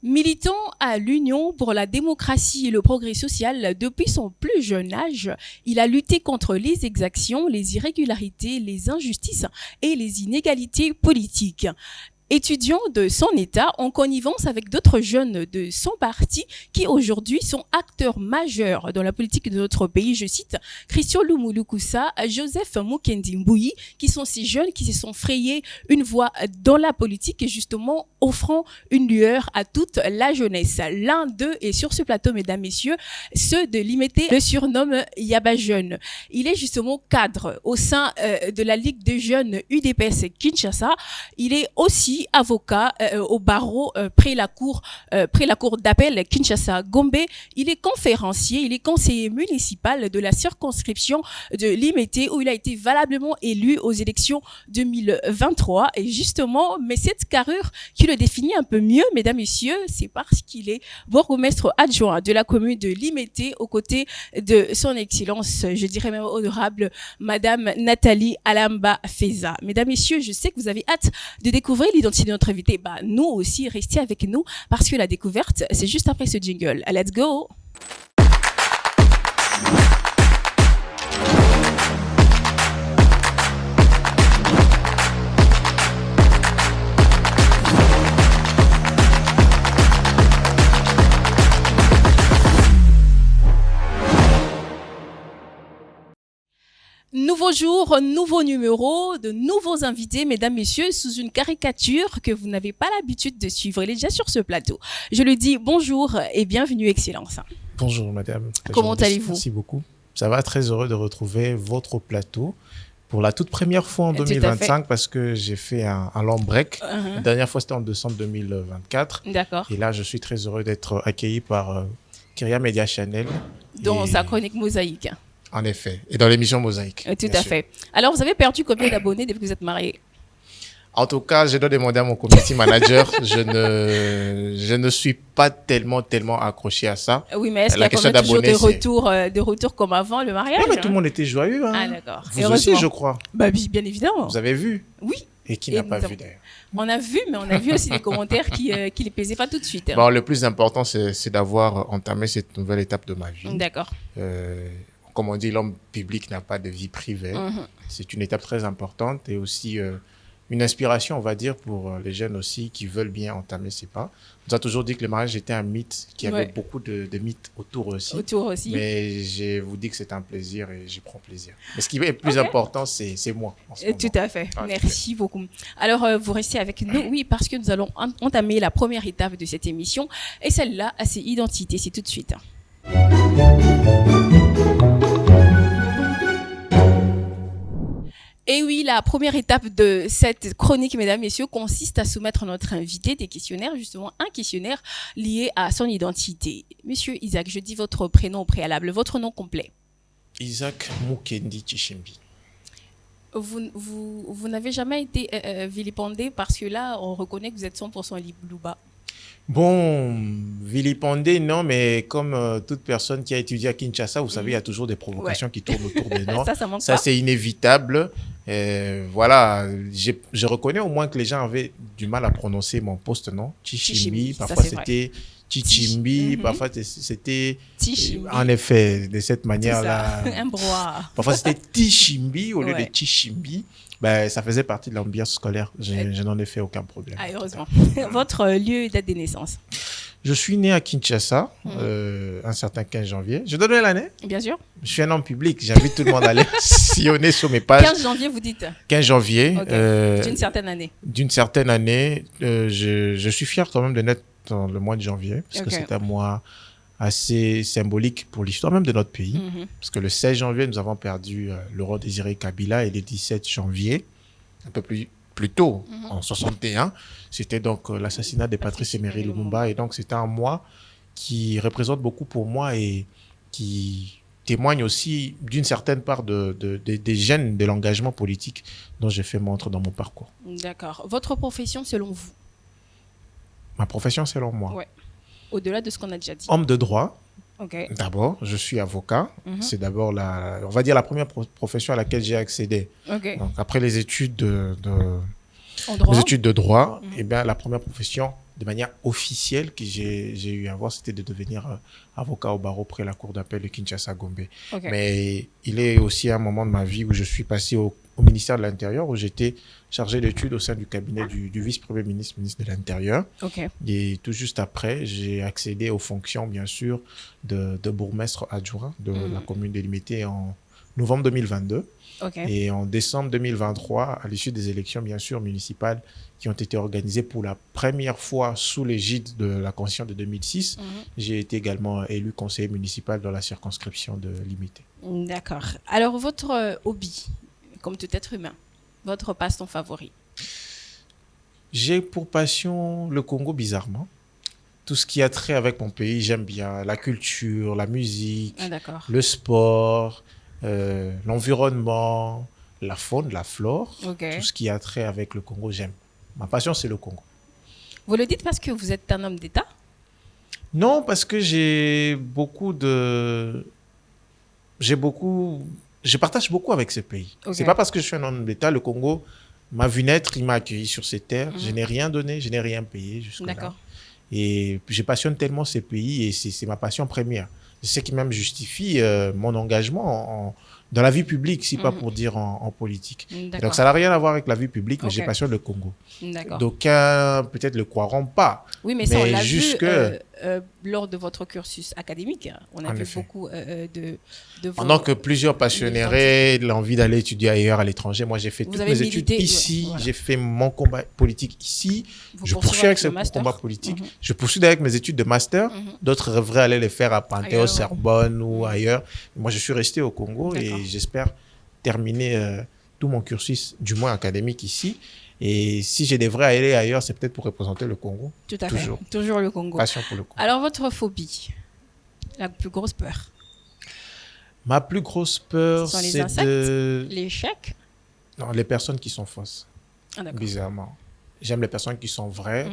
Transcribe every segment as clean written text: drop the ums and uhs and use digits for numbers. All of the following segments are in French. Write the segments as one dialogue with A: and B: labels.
A: Militant à l'Union pour la démocratie et le progrès social depuis son plus jeune âge, il a lutté contre les exactions, les irrégularités, les injustices et les inégalités politiques. Étudiant de son État en connivence avec d'autres jeunes de son parti qui aujourd'hui sont acteurs majeurs dans la politique de notre pays, je cite Christian Lumulukusa, Joseph Mukendi Mbouyi, qui sont ces jeunes qui se sont frayés une voie dans la politique et justement offrant une lueur à toute la jeunesse. L'un d'eux est sur ce plateau, mesdames, messieurs, ceux de l'IMT le surnomme Yaba Jeune. Il est justement cadre au sein de la Ligue des jeunes UDPS Kinshasa. Il est aussi avocat au barreau près la cour d'appel Kinshasa Gombe. Il est conférencier, il est conseiller municipal de la circonscription de l'IMT où il a été valablement élu aux élections 2023. Et justement, mais cette carrure qui le définit un peu mieux, mesdames, messieurs, c'est parce qu'il est bourgmestre adjoint de la commune de l'IMT aux côtés de son excellence, je dirais même honorable, madame Nathalie Alamba Feza. Mesdames, messieurs, je sais que vous avez hâte de découvrir l'identité de notre invité. Nous aussi, restez avec nous parce que la découverte, c'est juste après ce jingle. Let's go! Nouveau jour, nouveau numéro, de nouveaux invités, mesdames, messieurs, sous une caricature que vous n'avez pas l'habitude de suivre. Il est déjà sur ce plateau. Je lui dis bonjour et bienvenue, Excellence.
B: Bonjour, madame.
A: Comment allez-vous?
B: Merci beaucoup. Ça va, très heureux de retrouver votre plateau pour la toute première fois en 2025 parce que j'ai fait un long break. La dernière fois, c'était en décembre 2024.
A: D'accord.
B: Et là, je suis très heureux d'être accueilli par Kyria Media Channel.
A: Dans sa chronique Mosaïque.
B: En effet. Et dans l'émission Mosaïque.
A: Tout à fait. Alors, vous avez perdu combien d'abonnés depuis que vous êtes marié?
B: En tout cas, je dois demander à mon community manager. Je ne suis pas tellement accroché à ça.
A: Oui, mais est-ce qu'il y a quand même toujours des retours comme avant le mariage?
B: Oui, mais tout le monde était joyeux. Hein.
A: Ah, d'accord.
B: Vous aussi, je crois.
A: Bien évidemment.
B: Vous avez vu?
A: Oui.
B: Et qui n'a pas vu d'ailleurs?
A: On a vu, mais on a vu aussi des commentaires qui les plaisaient pas tout de suite.
B: Bon, le plus important, c'est d'avoir entamé cette nouvelle étape de ma vie.
A: D'accord.
B: Comme on dit, l'homme public n'a pas de vie privée. C'est une étape très importante et aussi une inspiration, on va dire, pour les jeunes aussi qui veulent bien entamer ces pas. On nous a toujours dit que le mariage était un mythe, qu'il y avait beaucoup de mythes autour aussi. Mais je vous dis que c'est un plaisir et j'y prends plaisir. Mais ce qui est le plus important, c'est moi.
A: Tout à fait. Merci beaucoup. Alors, vous restez avec nous, oui, parce que nous allons entamer la première étape de cette émission. Et celle-là, c'est identité. C'est tout de suite. Et oui, la première étape de cette chronique, mesdames, messieurs, consiste à soumettre à notre invité des questionnaires, justement un questionnaire lié à son identité. Monsieur Isaac, je dis votre prénom au préalable, votre nom complet.
B: Isaac Mukendi Tshishimbi.
A: Vous n'avez jamais été vilipendé parce que là, on reconnaît que vous êtes 100% Louba.
B: Bon, vilipendé, non, mais comme toute personne qui a étudié à Kinshasa, vous savez, il y a toujours des provocations qui tournent autour des noms. Ça c'est inévitable. Voilà, je reconnais au moins que les gens avaient du mal à prononcer mon post-nom. Tshishimbi, parfois c'était Tshishimbi, parfois c'était... En effet, de cette manière-là.
A: Un brouhaha.
B: Parfois c'était Tshishimbi au lieu de Tshishimbi. Ben, ça faisait partie de l'ambiance scolaire. Je n'en ai fait aucun problème.
A: Ah, heureusement. Votre lieu et date de naissance?
B: Je suis né à Kinshasa, un certain 15 janvier. Je dois donner l'année? Bien sûr. Je suis un homme public. J'invite tout le monde à aller sillonner sur mes pages.
A: 15 janvier, vous dites?
B: 15 janvier.
A: Okay. D'une certaine année? D'une certaine année.
B: Je suis fier quand même de naître dans le mois de janvier, parce que c'est un mois assez symbolique pour l'histoire même de notre pays. Parce que le 16 janvier, nous avons perdu Laurent Désiré Kabila et le 17 janvier, un peu plus tôt, en 61, c'était donc l'assassinat de Patrice Emery Lumumba. Et donc, c'était un mois qui représente beaucoup pour moi et qui témoigne aussi d'une certaine part des gènes de l'engagement politique dont j'ai fait montre dans mon parcours.
A: D'accord. Votre profession selon vous?
B: Ma profession selon moi?
A: Ouais. Au-delà de ce qu'on a déjà dit.
B: Homme de droit.
A: Okay.
B: D'abord, je suis avocat. C'est d'abord on va dire la première profession à laquelle j'ai accédé. Donc, après les études de droit, eh bien, la première profession de manière officielle que j'ai eu à voir, c'était de devenir avocat au barreau près la cour d'appel de Kinshasa-Gombe.
A: Okay.
B: Mais il est aussi un moment de ma vie où je suis passé au ministère de l'Intérieur, où j'étais chargé d'études au sein du cabinet du vice-premier ministre, ministre de l'Intérieur.
A: Okay.
B: Et tout juste après, j'ai accédé aux fonctions, bien sûr, de bourgmestre adjoint de la commune délimitée en novembre 2022.
A: Okay.
B: Et en décembre 2023, à l'issue des élections, bien sûr, municipales qui ont été organisées pour la première fois sous l'égide de la Constitution de 2006, j'ai été également élu conseiller municipal dans la circonscription de Limité.
A: D'accord. Alors, votre hobby, comme tout être humain, votre passe-temps favori?
B: J'ai pour passion le Congo, bizarrement. Tout ce qui a trait avec mon pays, j'aime bien. La culture, la musique, le sport, l'environnement, la faune, la flore.
A: Okay.
B: Tout ce qui a trait avec le Congo, j'aime. Ma passion, c'est le Congo.
A: Vous le dites parce que vous êtes un homme d'État?
B: Non, parce que je partage beaucoup avec ce pays. Okay. C'est pas parce que je suis un homme d'État. Le Congo m'a vu naître, il m'a accueilli sur ses terres. Je n'ai rien donné, je n'ai rien payé jusque-là.
A: D'accord.
B: Et je passionne tellement ces pays et c'est ma passion première. C'est ce qui même justifie mon engagement dans la vie publique, si pas pour dire en politique. Donc ça n'a rien à voir avec la vie publique, mais j'ai passionne le Congo. D'aucuns peut-être le croiront pas.
A: Oui, mais ça on l'a vu lors de votre cursus académique. On a vu beaucoup de vos...
B: Pendant que plusieurs passionneraient l'envie d'aller étudier ailleurs à l'étranger, moi j'ai fait toutes mes études ici, j'ai fait mon combat politique ici, je poursuis avec ce combat politique, je poursuis avec mes études de master, d'autres rêveraient aller les faire à Panthéon, Sorbonne ou ailleurs. Moi je suis resté au Congo et j'espère terminer tout mon cursus, du moins académique ici. Et si je devrais aller ailleurs, c'est peut-être pour représenter le Congo.
A: Tout à fait. Toujours le Congo.
B: Passion pour le Congo.
A: Alors, votre phobie, la plus grosse peur?
B: Ma plus grosse peur, c'est
A: l'échec?
B: Non, les personnes qui sont fausses. Bizarrement. J'aime les personnes qui sont vraies.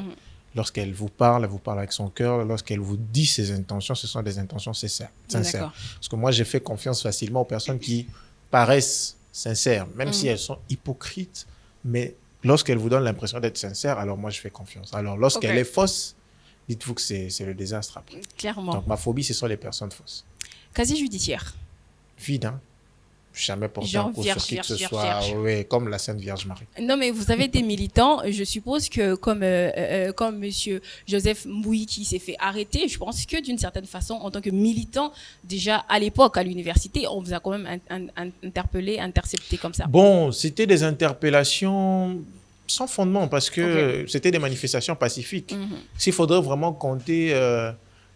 B: Lorsqu'elle vous parle avec son cœur. Lorsqu'elle vous dit ses intentions, ce sont des intentions sincères. Parce que moi, j'ai fait confiance facilement aux personnes qui paraissent sincères, même si elles sont hypocrites. Mais lorsqu'elle vous donne l'impression d'être sincère, alors moi, je fais confiance. Alors, lorsqu'elle est fausse, dites-vous que c'est le désastre après.
A: Clairement.
B: Donc, ma phobie, ce sont les personnes fausses.
A: Casier judiciaire?
B: Vide, hein. Jamais porté en cause sur qui que ce soit. Oui, comme la Sainte Vierge Marie.
A: Non, mais vous avez des militants. Je suppose que comme monsieur Joseph Mbouyi qui s'est fait arrêter, je pense que d'une certaine façon, en tant que militant, déjà à l'époque, à l'université, on vous a quand même interpellé, intercepté comme ça.
B: Bon, c'était des interpellations sans fondement parce que c'était des manifestations pacifiques. S'il faudrait vraiment compter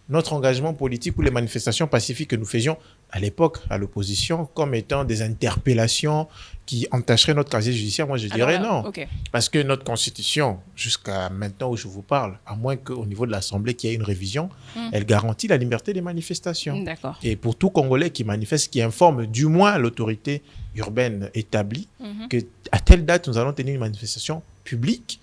B: notre engagement politique ou les manifestations pacifiques que nous faisions à l'époque, à l'opposition, comme étant des interpellations qui entacheraient notre casier judiciaire, moi je dirais non. Parce que notre constitution, jusqu'à maintenant où je vous parle, à moins qu'au niveau de l'Assemblée qu'il y ait une révision, elle garantit la liberté des manifestations. Et pour tout Congolais qui manifeste, qui informe du moins l'autorité urbaine établie qu'à telle date, nous allons tenir une manifestation publique,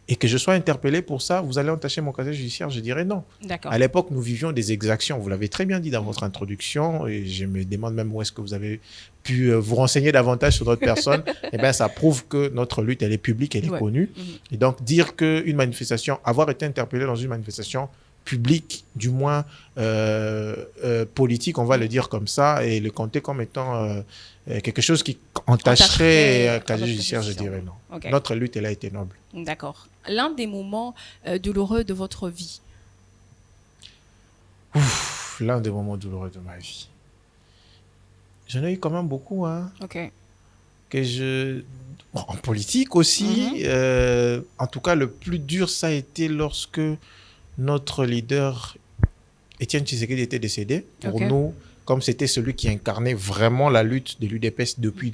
B: et que je sois interpellé pour ça, vous allez entacher mon casier judiciaire, je dirais non. À l'époque, nous vivions des exactions. Vous l'avez très bien dit dans votre introduction, et je me demande même où est-ce que vous avez pu vous renseigner davantage sur notre personne. Eh bien, ça prouve que notre lutte, elle est publique, elle est connue. Et donc, dire qu'une manifestation, avoir été interpellé dans une manifestation publique, du moins politique, on va le dire comme ça, et le compter comme étant quelque chose qui entacherait un casier judiciaire, je dirais non. Notre lutte, elle a été noble.
A: D'accord. L'un des moments douloureux de votre vie?
B: L'un des moments douloureux de ma vie. J'en ai eu quand même beaucoup. Hein, en politique aussi. En tout cas, le plus dur, ça a été lorsque notre leader, Étienne Tshisekedi, était décédé. Pour nous, comme c'était celui qui incarnait vraiment la lutte de l'UDPS depuis.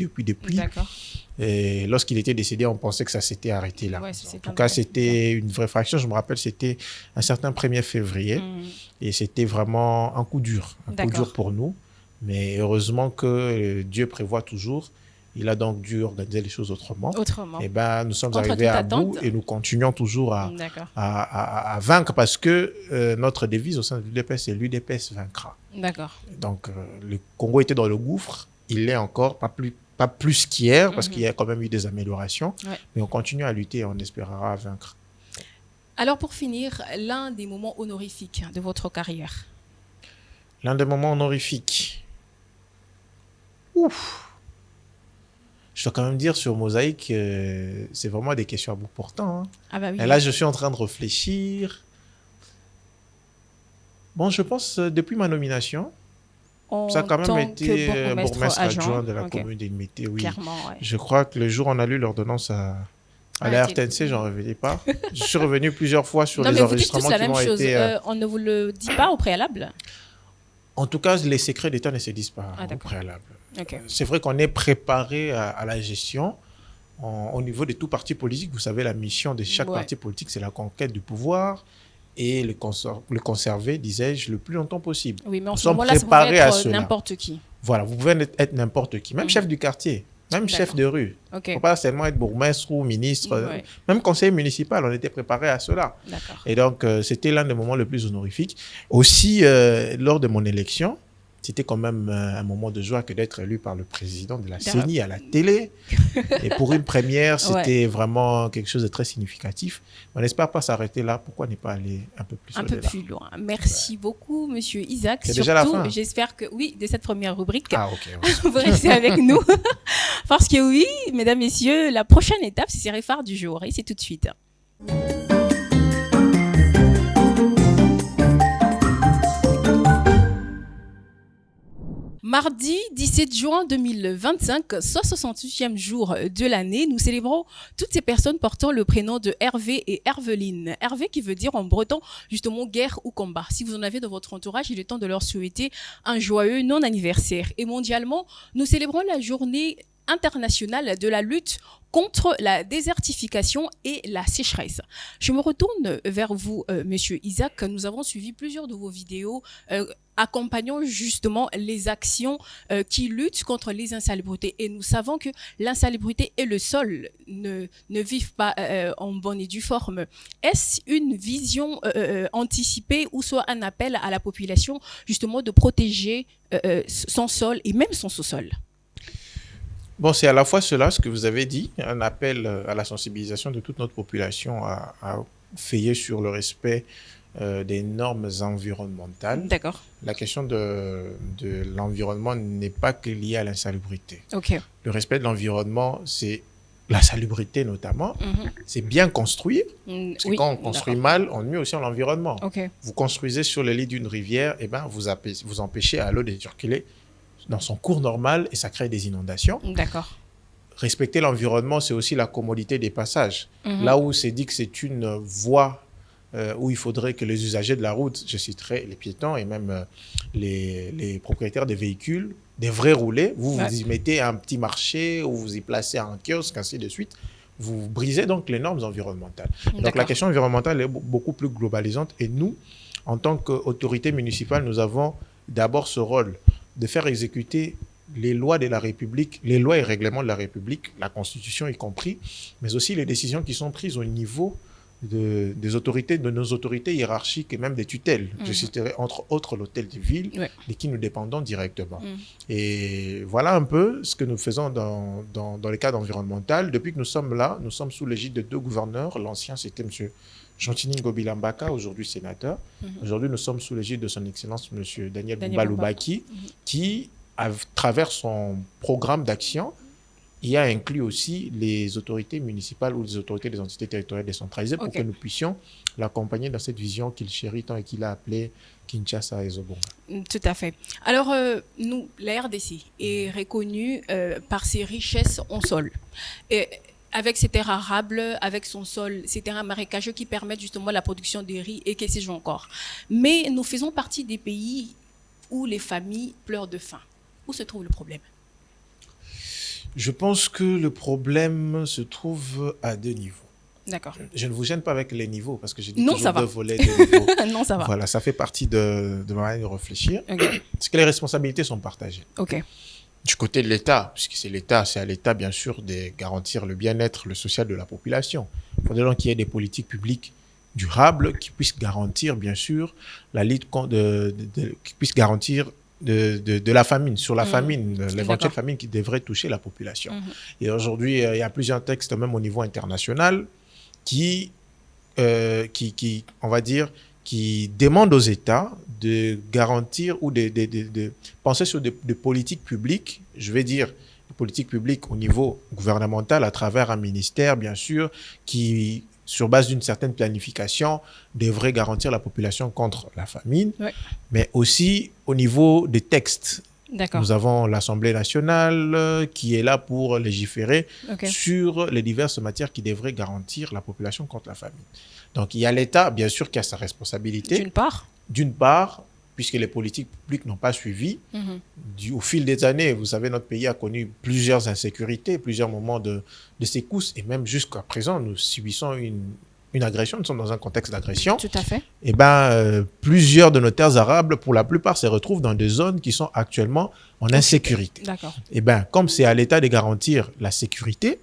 B: Et lorsqu'il était décédé, on pensait que ça s'était arrêté là. En tout cas, c'était une vraie fraction. Je me rappelle, c'était un certain 1er février. Et c'était vraiment un coup dur. Un coup dur pour nous. Mais heureusement que Dieu prévoit toujours. Il a donc dû organiser les choses autrement. Et ben, nous sommes arrivés à bout et nous continuons toujours à vaincre parce que notre devise au sein de l'UDPS, c'est l'UDPS vaincra. Donc, le Congo était dans le gouffre. Il l'est encore, pas plus qu'hier, parce qu'il y a quand même eu des améliorations. Mais on continue à lutter et on espérera vaincre.
A: Alors pour finir, l'un des moments honorifiques de votre carrière.
B: L'un des moments honorifiques. Ouf. Je dois quand même dire sur Mosaïque, c'est vraiment des questions à bout portant. Hein.
A: Ah bah oui.
B: Et là, je suis en train de réfléchir. Bon, je pense depuis ma nomination, ça a quand même été bourgmestre adjoint de la commune d'Ilmété. Oui.
A: Clairement, ouais.
B: Je crois que le jour où on a lu l'ordonnance à la RTNC, j'en revenais pas. Je suis revenu plusieurs fois sur les enregistrements qui m'ont été...
A: On ne vous le dit pas au préalable?
B: En tout cas, les secrets d'État ne se disent pas au préalable. Okay. C'est vrai qu'on est préparé à la gestion au niveau de tout parti politique. Vous savez, la mission de chaque parti politique, c'est la conquête du pouvoir et le conserver, disais-je, le plus longtemps possible.
A: Oui, mais en ce moment-là, ça pouvait être n'importe qui.
B: Voilà, vous pouvez être n'importe qui, même chef du quartier, même chef de rue. Il ne faut pas seulement être bourgmestre ou ministre, même conseiller municipal, on était préparé à cela. Et donc, c'était l'un des moments les plus honorifiques. Aussi, lors de mon élection, c'était quand même un moment de joie que d'être élu par le président de la CENI à la télé. Et pour une première, c'était vraiment quelque chose de très significatif. On n'espère pas s'arrêter là. Pourquoi ne pas aller un peu plus au-delà?
A: Un peu plus loin. Merci beaucoup, Monsieur Isaac.
B: C'est déjà la fin.
A: J'espère que, oui, de cette première rubrique,
B: okay.
A: vous restez avec nous. Parce que oui, mesdames, messieurs, la prochaine étape, c'est Série phare du jour. Et c'est tout de suite. Mardi 17 juin 2025, soit 68e jour de l'année, nous célébrons toutes ces personnes portant le prénom de Hervé et Herveline. Hervé qui veut dire en breton justement guerre ou combat. Si vous en avez dans votre entourage, il est temps de leur souhaiter un joyeux non-anniversaire. Et mondialement, nous célébrons la journée internationale de la lutte contre la désertification et la sécheresse. Je me retourne vers vous, Monsieur Isaac. Nous avons suivi plusieurs de vos vidéos accompagnant justement les actions qui luttent contre les insalubrités. Et nous savons que l'insalubrité et le sol ne vivent pas en bonne et due forme. Est-ce une vision anticipée ou soit un appel à la population justement de protéger son sol et même son sous-sol?
B: Bon, c'est à la fois cela, ce que vous avez dit, un appel à la sensibilisation de toute notre population à veiller sur le respect des normes environnementales.
A: D'accord.
B: La question de l'environnement n'est pas que liée à l'insalubrité.
A: Okay.
B: Le respect de l'environnement, c'est la salubrité notamment. C'est bien construire. Parce que quand on construit mal, on nuit aussi à l'environnement.
A: Okay.
B: Vous construisez sur le lit d'une rivière, et ben vous empêchez à l'eau de circuler dans son cours normal et ça crée des inondations.
A: D'accord.
B: Respecter l'environnement, c'est aussi la commodité des passages. Là où c'est dit que c'est une voie où il faudrait que les usagers de la route, je citerai les piétons et même les propriétaires des véhicules, devraient rouler. Vous y mettez un petit marché ou vous y placez un kiosque, ainsi de suite. Vous brisez donc les normes environnementales. Donc la question environnementale est beaucoup plus globalisante et nous, en tant qu'autorité municipale, nous avons d'abord ce rôle de faire exécuter les lois de la République, les lois et règlements de la République, la Constitution y compris, mais aussi les décisions qui sont prises au niveau des autorités, de nos autorités hiérarchiques et même des tutelles. Je citerai entre autres l'hôtel de ville, de qui nous dépendons directement. Et voilà un peu ce que nous faisons dans le cadre environnemental. Depuis que nous sommes là, nous sommes sous l'égide de 2 gouverneurs. L'ancien, c'était M. Jean-Tini Ngobilambaka, aujourd'hui sénateur. Aujourd'hui, nous sommes sous l'égide de son Excellence M. Daniel Baloubaki, qui, à travers son programme d'action, il a inclus aussi les autorités municipales ou les autorités des entités territoriales décentralisées pour que nous puissions l'accompagner dans cette vision qu'il chérit tant et qu'il a appelée Kinshasa et Zobonga.
A: Tout à fait. Alors, nous, la RDC est reconnue par ses richesses en sol. Et avec ses terres arables, avec son sol, ses terrains marécageux qui permettent justement la production de riz et que sais-je encore. Mais nous faisons partie des pays où les familles pleurent de faim. Où se trouve le problème?
B: Je pense que le problème se trouve à 2 niveaux.
A: D'accord.
B: Je ne vous gêne pas avec les niveaux parce que j'ai dit
A: toujours
B: 2 volets, 2 niveaux.
A: Non, ça va.
B: Voilà, ça fait partie de ma manière de réfléchir. Parce que les responsabilités sont partagées. Du côté de l'État, puisque c'est à l'État, bien sûr, de garantir le bien-être, le social de la population. Il faudrait donc qu'il y ait des politiques publiques durables qui puissent garantir, bien sûr, la lutte qui puissent garantir de la famine, sur la famine, l'éventuelle famine qui devrait toucher la population. Et aujourd'hui, il y a plusieurs textes, même au niveau international, qui on va dire, qui demande aux États de garantir ou de penser sur des politiques publiques, je vais dire des politiques publiques au niveau gouvernemental à travers un ministère, bien sûr, qui, sur base d'une certaine planification, devrait garantir la population contre la famine, mais aussi au niveau des textes. Nous avons l'Assemblée nationale qui est là pour légiférer sur les diverses matières qui devraient garantir la population contre la famine. Donc, il y a l'État, bien sûr, qui a sa responsabilité. D'une part, puisque les politiques publiques n'ont pas suivi. Au fil des années, vous savez, notre pays a connu plusieurs insécurités, plusieurs moments de secousses, et même jusqu'à présent, nous subissons une agression, nous sommes dans un contexte d'agression.
A: Tout à fait.
B: Et plusieurs de nos terres arables, pour la plupart, se retrouvent dans des zones qui sont actuellement en insécurité.
A: D'accord.
B: Et comme c'est à l'État de garantir la sécurité,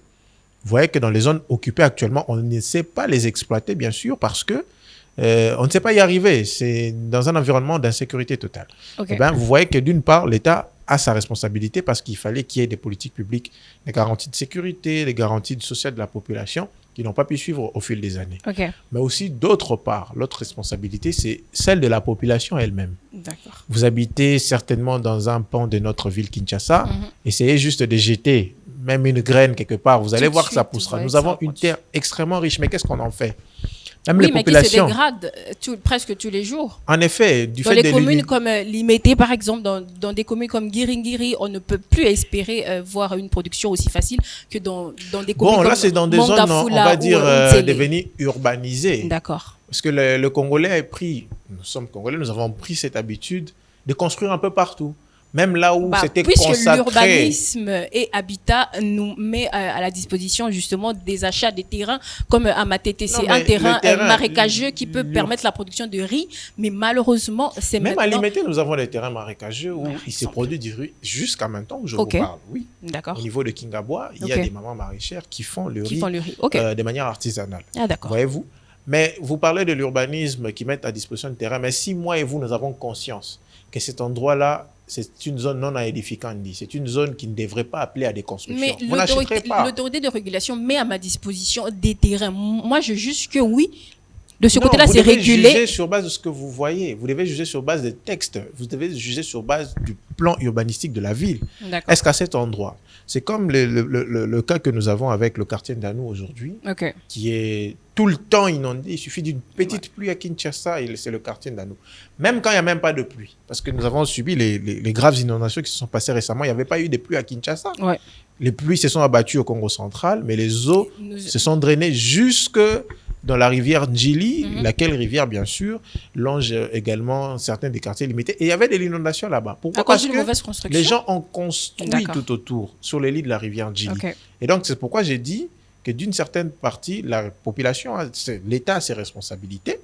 B: vous voyez que dans les zones occupées actuellement, on ne sait pas les exploiter, bien sûr, parce que on ne sait pas y arriver. C'est dans un environnement d'insécurité totale. Vous voyez que d'une part, l'État a sa responsabilité parce qu'il fallait qu'il y ait des politiques publiques, des garanties de sécurité, des garanties sociales de la population qui n'ont pas pu suivre au fil des années. Mais aussi, d'autre part, l'autre responsabilité, c'est celle de la population elle-même. Vous habitez certainement dans un pan de notre ville Kinshasa. Essayez juste de jeter même une graine quelque part. Vous allez voir que ça poussera. Nous avons une terre extrêmement riche, mais qu'est-ce qu'on en fait? Même les populations.
A: Mais qui se dégrade presque tous les jours.
B: En effet,
A: dans les communes comme Limete, par exemple, dans des communes comme Giringiri, on ne peut plus espérer voir une production aussi facile que dans des communes comme
B: là, c'est dans des zones, on va dire, devenues urbanisées.
A: D'accord.
B: Parce que le Congolais a pris, nous sommes Congolais, nous avons pris cette habitude de construire un peu partout. Même là où c'était consacré.
A: Puisque l'urbanisme et habitat nous met à la disposition justement des achats des terrains comme à Matete. C'est un terrain marécageux qui peut permettre la production de riz, mais malheureusement, c'est
B: même
A: maintenant...
B: à Limete, nous avons des terrains marécageux où il s'est produit du riz jusqu'à maintenant où je vous parle. Oui.
A: D'accord.
B: Au niveau de Kingabwa, il y a des mamans maraîchères qui font le riz, de manière artisanale.
A: D'accord.
B: Voyez-vous? Mais vous parlez de l'urbanisme qui met à disposition de terrain, mais si moi et vous, nous avons conscience que cet endroit-là, c'est une zone non aedificandi, c'est une zone qui ne devrait pas appeler à des constructions.
A: Mais l'autorité de régulation met à ma disposition des terrains. Moi, je juge que oui, de ce côté-là, c'est régulé.
B: Vous devez juger sur base de ce que vous voyez. Vous devez juger sur base des textes. Vous devez juger sur base du plan urbanistique de la ville. Est-ce qu'à cet endroit, c'est comme le cas que nous avons avec le quartier d'Anou aujourd'hui, qui est tout le temps inondé. Il suffit d'une petite pluie à Kinshasa et c'est le quartier d'Anou. Même quand il n'y a même pas de pluie, parce que nous avons subi les graves inondations qui se sont passées récemment, il n'y avait pas eu de pluie à Kinshasa. Les pluies se sont abattues au Congo central, mais les eaux se sont drainées jusque dans la rivière Ndjili, laquelle rivière, bien sûr, longe également certains des quartiers limités. Et il y avait de l'inondation là-bas. Pourquoi? Parce que les gens ont construit tout autour, sur les lits de la rivière Ndjili. Et donc, c'est pourquoi j'ai dit que d'une certaine partie, la population, l'État a ses responsabilités,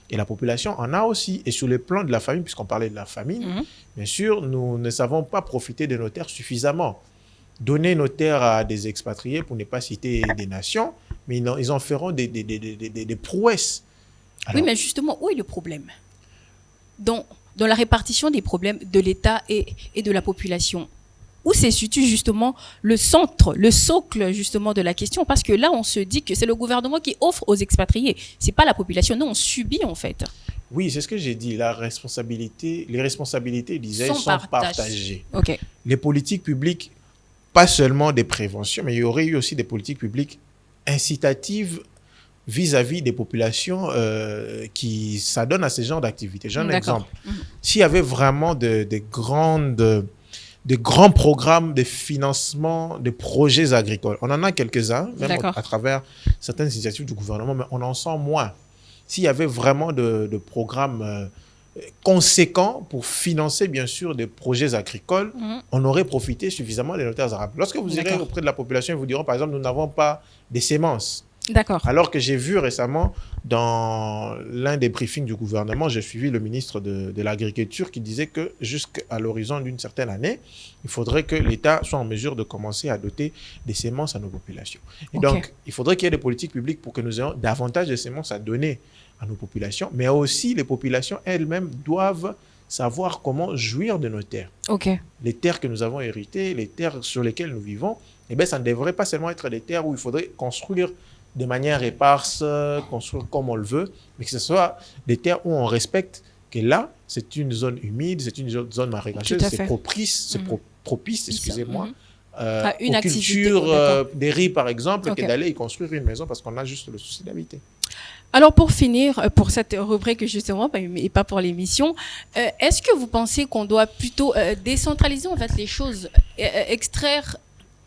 B: et la population en a aussi. Et sur le plan de la famine, puisqu'on parlait de la famine, bien sûr, nous ne savons pas profiter de nos terres suffisamment. Donner nos terres à des expatriés, pour ne pas citer des nations, mais ils en feront des prouesses.
A: Alors, oui, mais justement, où est le problème? Dans la répartition des problèmes de l'État et de la population. Où se situe justement le centre, le socle justement de la question? Parce que là, on se dit que c'est le gouvernement qui offre aux expatriés. Ce n'est pas la population. Non, on subit en fait.
B: Oui, c'est ce que j'ai dit. Les responsabilités, disais, sont partagées. Les politiques publiques, pas seulement des préventions, mais il y aurait eu aussi des politiques publiques incitatives vis-à-vis des populations qui s'adonnent à ce genre d'activités. J'ai un exemple. S'il y avait vraiment de grands programmes de financement de projets agricoles, on en a quelques-uns, même à travers certaines initiatives du gouvernement, mais on en sent moins. S'il y avait vraiment de programmes conséquents pour financer, bien sûr, des projets agricoles, on aurait profité suffisamment des nos terres arables. Lorsque vous irez auprès de la population, ils vous diront, par exemple, nous n'avons pas des semences. Alors que j'ai vu récemment, dans l'un des briefings du gouvernement, j'ai suivi le ministre de l'Agriculture qui disait que jusqu'à l'horizon d'une certaine année, il faudrait que l'État soit en mesure de commencer à doter des semences à nos populations. Et donc, il faudrait qu'il y ait des politiques publiques pour que nous ayons davantage de semences à donner à nos populations, mais aussi les populations elles-mêmes doivent savoir comment jouir de nos terres. Les terres que nous avons héritées, les terres sur lesquelles nous vivons, ça ne devrait pas seulement être des terres où il faudrait construire de manière éparse, construire comme on le veut, mais que ce soit des terres où on respecte que là, c'est une zone humide, c'est une zone marécageuse, c'est propice, excusez-moi,
A: une
B: aux cultures des riz, par exemple, que d'aller y construire une maison parce qu'on a juste le souci d'habiter.
A: Alors, pour finir, pour cette rubrique justement, et pas pour l'émission, est-ce que vous pensez qu'on doit plutôt décentraliser en fait les choses, extraire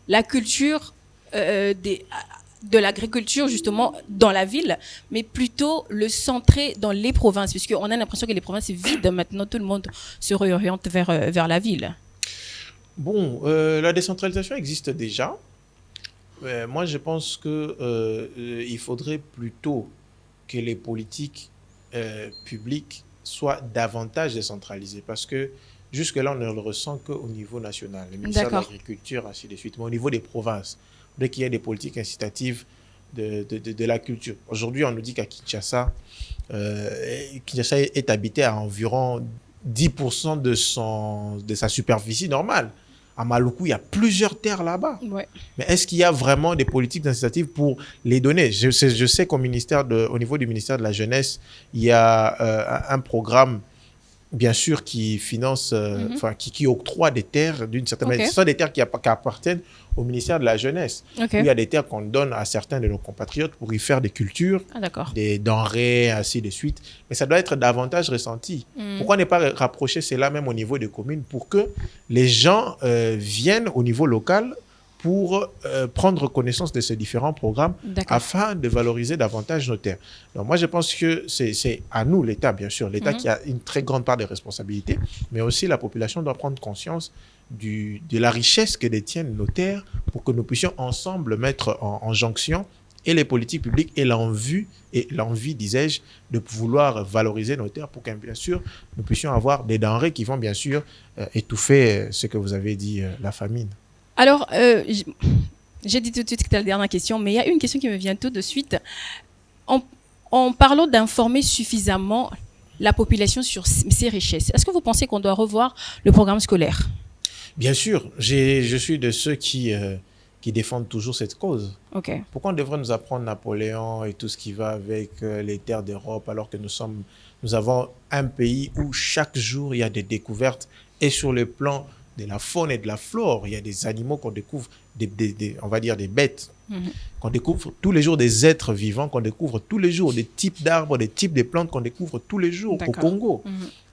A: la culture de l'agriculture justement dans la ville, mais plutôt le centrer dans les provinces, puisqu'on a l'impression que les provinces sont vides maintenant, tout le monde se réoriente vers la ville.
B: Bon, la décentralisation existe déjà. Moi, je pense qu'il faudrait plutôt que les politiques publiques soient davantage décentralisées, parce que jusque-là, on ne le ressent qu'au niveau national, le ministère de l'Agriculture, ainsi de suite, mais au niveau des provinces, dès qu'il y a des politiques incitatives de la culture. Aujourd'hui, on nous dit qu'à Kinshasa, Kinshasa est habité à environ 10% de sa superficie normale. À Maluku, il y a plusieurs terres là-bas. Ouais. Mais est-ce qu'il y a vraiment des politiques incitatives pour les donner? Je sais qu'au niveau du ministère de la Jeunesse, il y a un programme, bien sûr, qui finance, qui octroie des terres d'une certaine manière. Ce sont des terres qui appartiennent au ministère de la Jeunesse. Il y a des terres qu'on donne à certains de nos compatriotes pour y faire des cultures, des denrées, ainsi de suite. Mais ça doit être davantage ressenti. Pourquoi ne pas rapprocher cela même au niveau des communes pour que les gens viennent au niveau local pour prendre connaissance de ces différents programmes afin de valoriser davantage nos terres. Donc moi, je pense que c'est à nous, l'État, bien sûr, l'État qui a une très grande part de responsabilité, mais aussi la population doit prendre conscience de la richesse que détiennent nos terres pour que nous puissions ensemble mettre en jonction et les politiques publiques et l'envie, disais-je, de vouloir valoriser nos terres pour que, bien sûr, nous puissions avoir des denrées qui vont, bien sûr, étouffer ce que vous avez dit, la famine.
A: Alors, j'ai dit tout de suite que c'était la dernière question, mais il y a une question qui me vient tout de suite. En parlant d'informer suffisamment la population sur ces richesses, est-ce que vous pensez qu'on doit revoir le programme scolaire?
B: Bien sûr, je suis de ceux qui défendent toujours cette cause. Pourquoi on devrait nous apprendre Napoléon et tout ce qui va avec les terres d'Europe, alors que nous avons un pays où chaque jour il y a des découvertes, et sur le plan de la faune et de la flore, il y a des animaux qu'on découvre, on va dire des bêtes, qu'on découvre tous les jours, des êtres vivants qu'on découvre tous les jours, des types d'arbres, des types de plantes qu'on découvre tous les jours au Congo.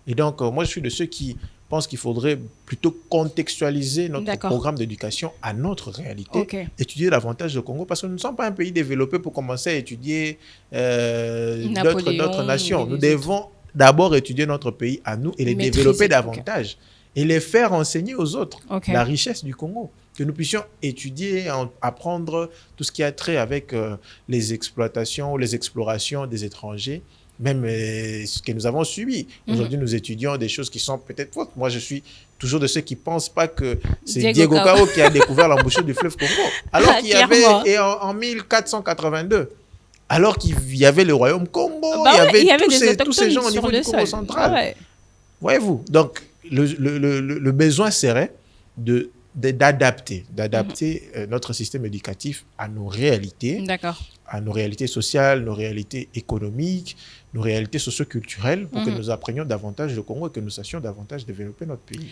B: Et donc, moi, je suis de ceux qui pensent qu'il faudrait plutôt contextualiser notre programme d'éducation à notre réalité, étudier davantage le Congo, parce que nous ne sommes pas un pays développé pour commencer à étudier d'autres nations. Nous devons d'abord étudier notre pays à nous et les développer davantage. Et les faire enseigner aux autres la richesse du Congo. Que nous puissions étudier, apprendre tout ce qui a trait avec les exploitations, les explorations des étrangers, même ce que nous avons subi. Aujourd'hui, nous étudions des choses qui sont peut-être fausses. Moi, je suis toujours de ceux qui ne pensent pas que c'est Diego Cao qui a découvert l'embouchure du fleuve Congo. Alors qu'il y avait, et en 1482, alors qu'il y avait le royaume Congo, il y avait tous ces gens au niveau du Congo central. Voyez-vous, donc, le besoin serait d'adapter notre système éducatif à nos réalités, à nos réalités sociales, nos réalités économiques, nos réalités socio-culturelles, pour que nous apprenions davantage le Congo et que nous sachions davantage développer notre pays.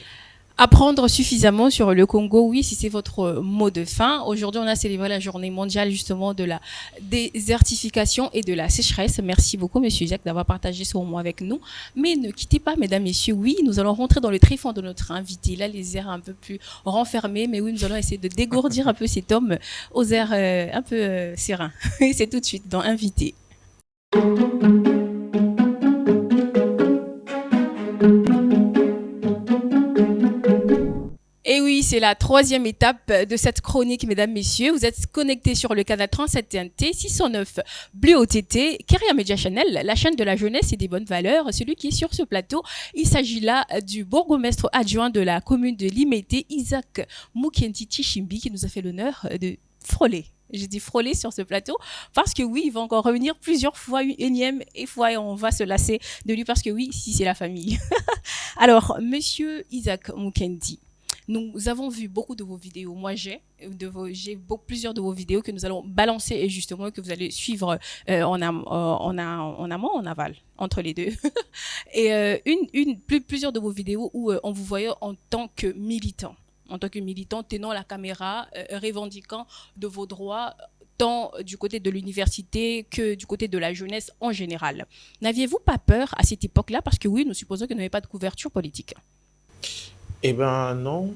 A: Apprendre suffisamment sur le Congo, oui, si c'est votre mot de fin. Aujourd'hui, on a célébré la journée mondiale justement de la désertification et de la sécheresse. Merci beaucoup, Monsieur Isaac, d'avoir partagé ce moment avec nous. Mais ne quittez pas, mesdames, messieurs. Oui, nous allons rentrer dans le tréfonds de notre invité. Là, les airs un peu plus renfermés, mais oui, nous allons essayer de dégourdir un peu cet homme aux airs un peu sereins. Et c'est tout de suite dans Invité. Et oui, c'est la troisième étape de cette chronique, mesdames, messieurs. Vous êtes connectés sur le canal 37TNT 609 Bleu OTT, Carrière Média Channel, la chaîne de la jeunesse et des bonnes valeurs. Celui qui est sur ce plateau, il s'agit là du bourgmestre adjoint de la commune de Limete, Isaac Mukendi Tshimbi, qui nous a fait l'honneur de frôler. J'ai dit frôler sur ce plateau parce que oui, il va encore revenir plusieurs fois, une énième fois, et on va se lasser de lui parce que oui, si c'est la famille. Alors, monsieur Isaac Mukendi, Nous avons vu beaucoup de vos vidéos. Moi, j'ai plusieurs de vos vidéos que nous allons balancer et justement que vous allez suivre en amont, en aval, entre les deux. Et plusieurs de vos vidéos où on vous voyait en tant que militant tenant la caméra, revendiquant de vos droits, tant du côté de l'université que du côté de la jeunesse en général. N'aviez-vous pas peur à cette époque-là? Parce que oui, nous supposons que vous n'avez pas de couverture politique.
B: Eh bien, non.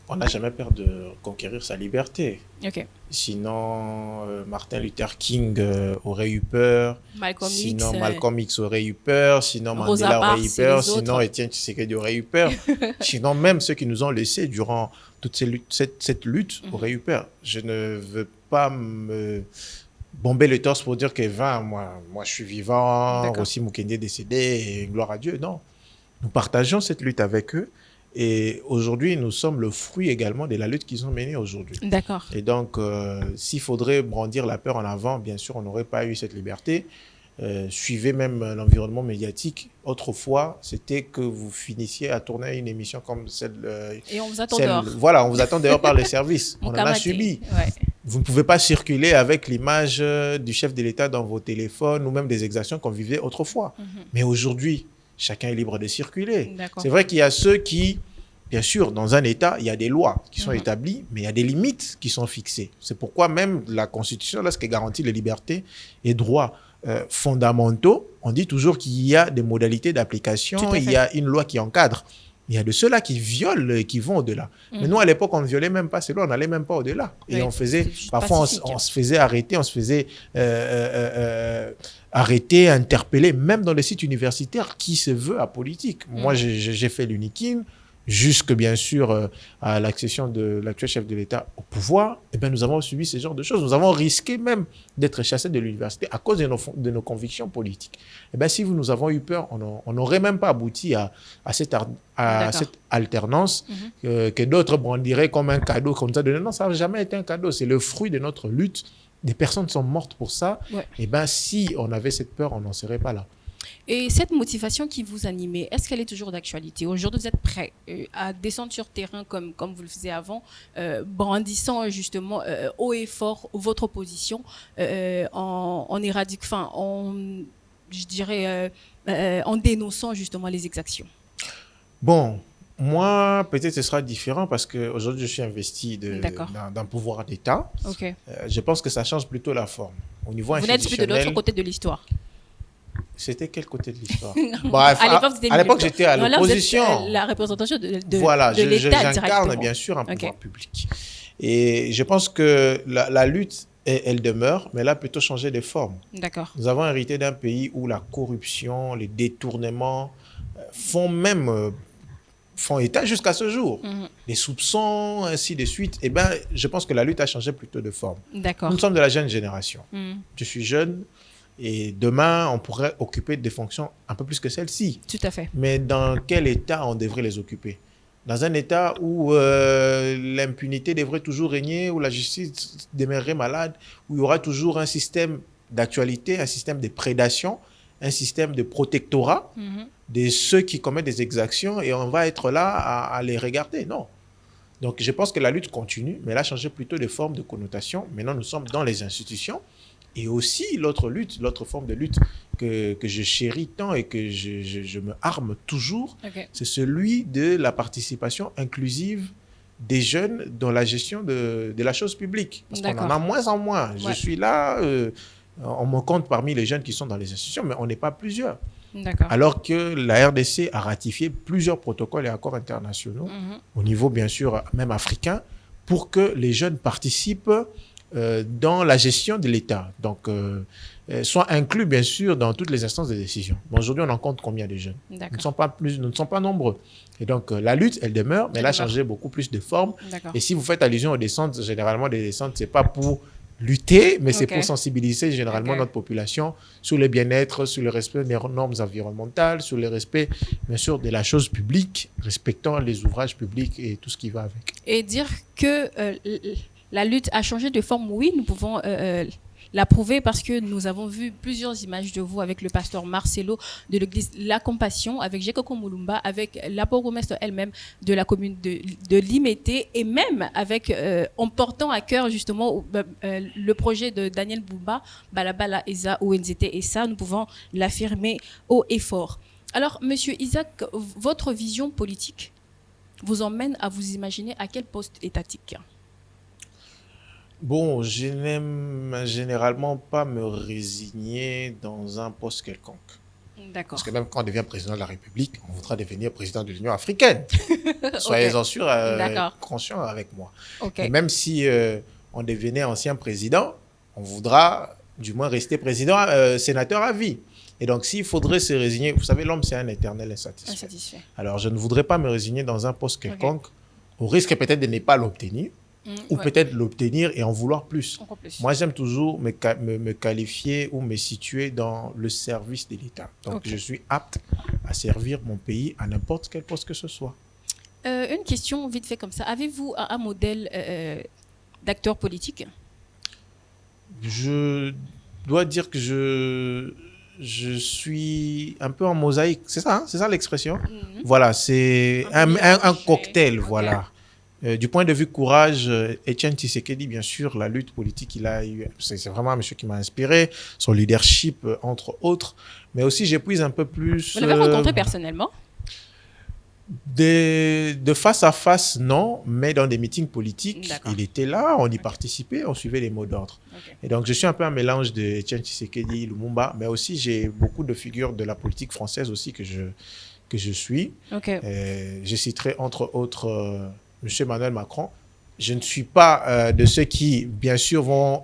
B: On n'a jamais peur de conquérir sa liberté.
A: Okay.
B: Sinon, Martin Luther King aurait eu peur.
A: Malcolm
B: X aurait eu peur. Sinon, Mandela aurait eu peur. Sinon, Étienne Tshisekedi aurait eu peur. Sinon, même ceux qui nous ont laissés durant toute cette lutte auraient eu peur. Je ne veux pas me bomber le torse pour dire que moi je suis vivant, Rossi Mukendi est décédé, et gloire à Dieu. Non. Nous partageons cette lutte avec eux. Et aujourd'hui, nous sommes le fruit également de la lutte qu'ils ont menée aujourd'hui.
A: D'accord.
B: Et donc, s'il faudrait brandir la peur en avant, bien sûr, on n'aurait pas eu cette liberté. Suivez même l'environnement médiatique. Autrefois, c'était que vous finissiez à tourner une émission comme celle...
A: et on vous attend dehors.
B: Voilà, on vous attend dehors par les services. On en a subi.
A: Ouais.
B: Vous ne pouvez pas circuler avec l'image du chef de l'État dans vos téléphones ou même des exactions qu'on vivait autrefois. Mais aujourd'hui, chacun est libre de circuler. C'est vrai qu'il y a ceux qui, bien sûr, dans un État, il y a des lois qui sont établies, mais il y a des limites qui sont fixées. C'est pourquoi même la Constitution, lorsqu'elle garantit les libertés et droits fondamentaux, on dit toujours qu'il y a des modalités d'application, il y a une loi qui encadre. Il y a de ceux-là qui violent et qui vont au-delà. Mais nous, à l'époque, on ne violait même pas ces lois, on n'allait même pas au-delà. Et on faisait, parfois, on se faisait arrêter, on se faisait arrêter, interpeller, même dans les sites universitaires qui se veut apolitique. Moi, j'ai fait l'UNIKIN, jusque, bien sûr, à l'accession de l'actuel chef de l'État au pouvoir. Eh bien, nous avons subi ce genre de choses. Nous avons risqué même d'être chassés de l'université à cause de nos convictions politiques. Eh bien, si nous avons eu peur, on n'aurait même pas abouti à cette alternance que d'autres brandiraient comme un cadeau, comme ça. Non, ça n'a jamais été un cadeau. C'est le fruit de notre lutte. Des personnes sont mortes pour ça. Ouais. Eh bien, si on avait cette peur, on n'en serait pas là.
A: Et cette motivation qui vous animait, est-ce qu'elle est toujours d'actualité? Aujourd'hui, vous êtes prêt à descendre sur terrain comme vous le faisiez avant, brandissant justement haut et fort votre position en dénonçant justement les exactions?
B: Bon, moi, peut-être ce sera différent parce qu'aujourd'hui, je suis investi d'un pouvoir d'État.
A: Okay.
B: Je pense que ça change plutôt la forme. Au niveau
A: vous n'êtes plus de l'autre côté de l'histoire.
B: C'était quel côté de l'histoire? Bref, à l'époque, j'étais à l'opposition.
A: La représentation de
B: l'État j'incarne bien sûr un pouvoir public. Et je pense que la lutte, elle demeure, mais elle a plutôt changé de forme.
A: D'accord.
B: Nous avons hérité d'un pays où la corruption, les détournements font état jusqu'à ce jour. Les soupçons, ainsi de suite. Eh bien, je pense que la lutte a changé plutôt de forme.
A: D'accord.
B: Nous sommes de la jeune génération. Je suis jeune. Et demain, on pourrait occuper des fonctions un peu plus que celle-ci.
A: Tout à fait.
B: Mais dans quel état on devrait les occuper? Dans un état où l'impunité devrait toujours régner, où la justice demeurerait malade, où il y aura toujours un système d'actualité, un système de prédation, un système de protectorat de ceux qui commettent des exactions et on va être là à les regarder. Non. Donc, je pense que la lutte continue, mais elle a changé plutôt de forme, de connotation. Maintenant, nous sommes dans les institutions. Et aussi, l'autre forme de lutte que je chéris tant et que je me arme toujours, c'est celui de la participation inclusive des jeunes dans la gestion de la chose publique. Parce qu'on en a moins en moins. Ouais. Je suis là, on me compte parmi les jeunes qui sont dans les institutions, mais on n'est pas plusieurs. Alors que la RDC a ratifié plusieurs protocoles et accords internationaux, au niveau bien sûr même africain, pour que les jeunes participent dans la gestion de l'État. Donc, soit inclus, bien sûr, dans toutes les instances de décision. Bon, aujourd'hui, on en compte combien de jeunes? Nous ne sommes pas nombreux. Et donc, la lutte, elle demeure, mais elle a changé beaucoup plus de forme. Et si vous faites allusion aux descentes, généralement, des descentes, ce n'est pas pour lutter, mais c'est pour sensibiliser généralement notre population sur le bien-être, sur le respect des normes environnementales, sur le respect, bien sûr, de la chose publique, respectant les ouvrages publics et tout ce qui va avec.
A: Et dire que... la lutte a changé de forme, oui, nous pouvons l'approuver parce que nous avons vu plusieurs images de vous avec le pasteur Marcelo de l'église La Compassion, avec Jekoko Mulumba, avec la bourgmestre elle-même de la commune de Limete, et même avec, en portant à cœur justement le projet de Daniel Bouba, Balabala Eza ONZT, et ça, nous pouvons l'affirmer haut et fort. Alors, Monsieur Isaac, votre vision politique vous emmène à vous imaginer à quel poste étatique?
B: Bon, je n'aime généralement pas me résigner dans un poste quelconque.
A: D'accord.
B: Parce que même quand on devient président de la République, on voudra devenir président de l'Union africaine. Soyez-en sûrs, conscients avec moi. Et même si on devenait ancien président, on voudra du moins rester président, sénateur à vie. Et donc, s'il faudrait se résigner, vous savez, l'homme, c'est un éternel insatisfait. Alors, je ne voudrais pas me résigner dans un poste quelconque, au risque peut-être de ne pas l'obtenir, ou peut-être l'obtenir et en vouloir plus. Moi, j'aime toujours me qualifier ou me situer dans le service de l'État. Donc, je suis apte à servir mon pays à n'importe quel poste que ce soit.
A: Une question vite fait comme ça. Avez-vous un modèle d'acteur politique?
B: Je dois dire que je suis un peu en mosaïque. C'est ça, hein? C'est ça l'expression? Voilà, c'est un cocktail, voilà. Du point de vue courage, Etienne Tshisekedi, bien sûr, la lutte politique qu'il a eu, c'est vraiment un monsieur qui m'a inspiré, son leadership, entre autres. Mais aussi, j'épuise un peu plus...
A: Vous l'avez rencontré personnellement?
B: De face à face, non, mais dans des meetings politiques, il était là, on y participait, on suivait les mots d'ordre. Et donc, je suis un peu un mélange de Etienne Tshisekedi, Lumumba, mais aussi j'ai beaucoup de figures de la politique française aussi que je suis. Je citerai entre autres M. Emmanuel Macron. Je ne suis pas de ceux qui, bien sûr, vont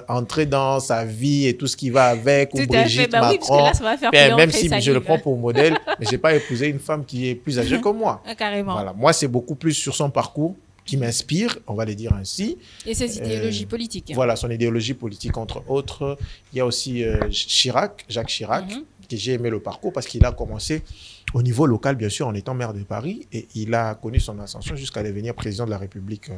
B: entrer dans sa vie et tout ce qui va avec, ou Brigitte Macron, oui, parce que là, ça va faire même si je le prends pour modèle, mais je n'ai pas épousé une femme qui est plus âgée que moi.
A: Carrément.
B: Voilà. Moi, c'est beaucoup plus sur son parcours qui m'inspire, on va le dire ainsi.
A: Et ses idéologies politiques.
B: Voilà, son idéologie politique, entre autres. Il y a aussi Jacques Chirac, que j'ai aimé le parcours parce qu'il a commencé au niveau local, bien sûr, en étant maire de Paris, et il a connu son ascension jusqu'à devenir président de la République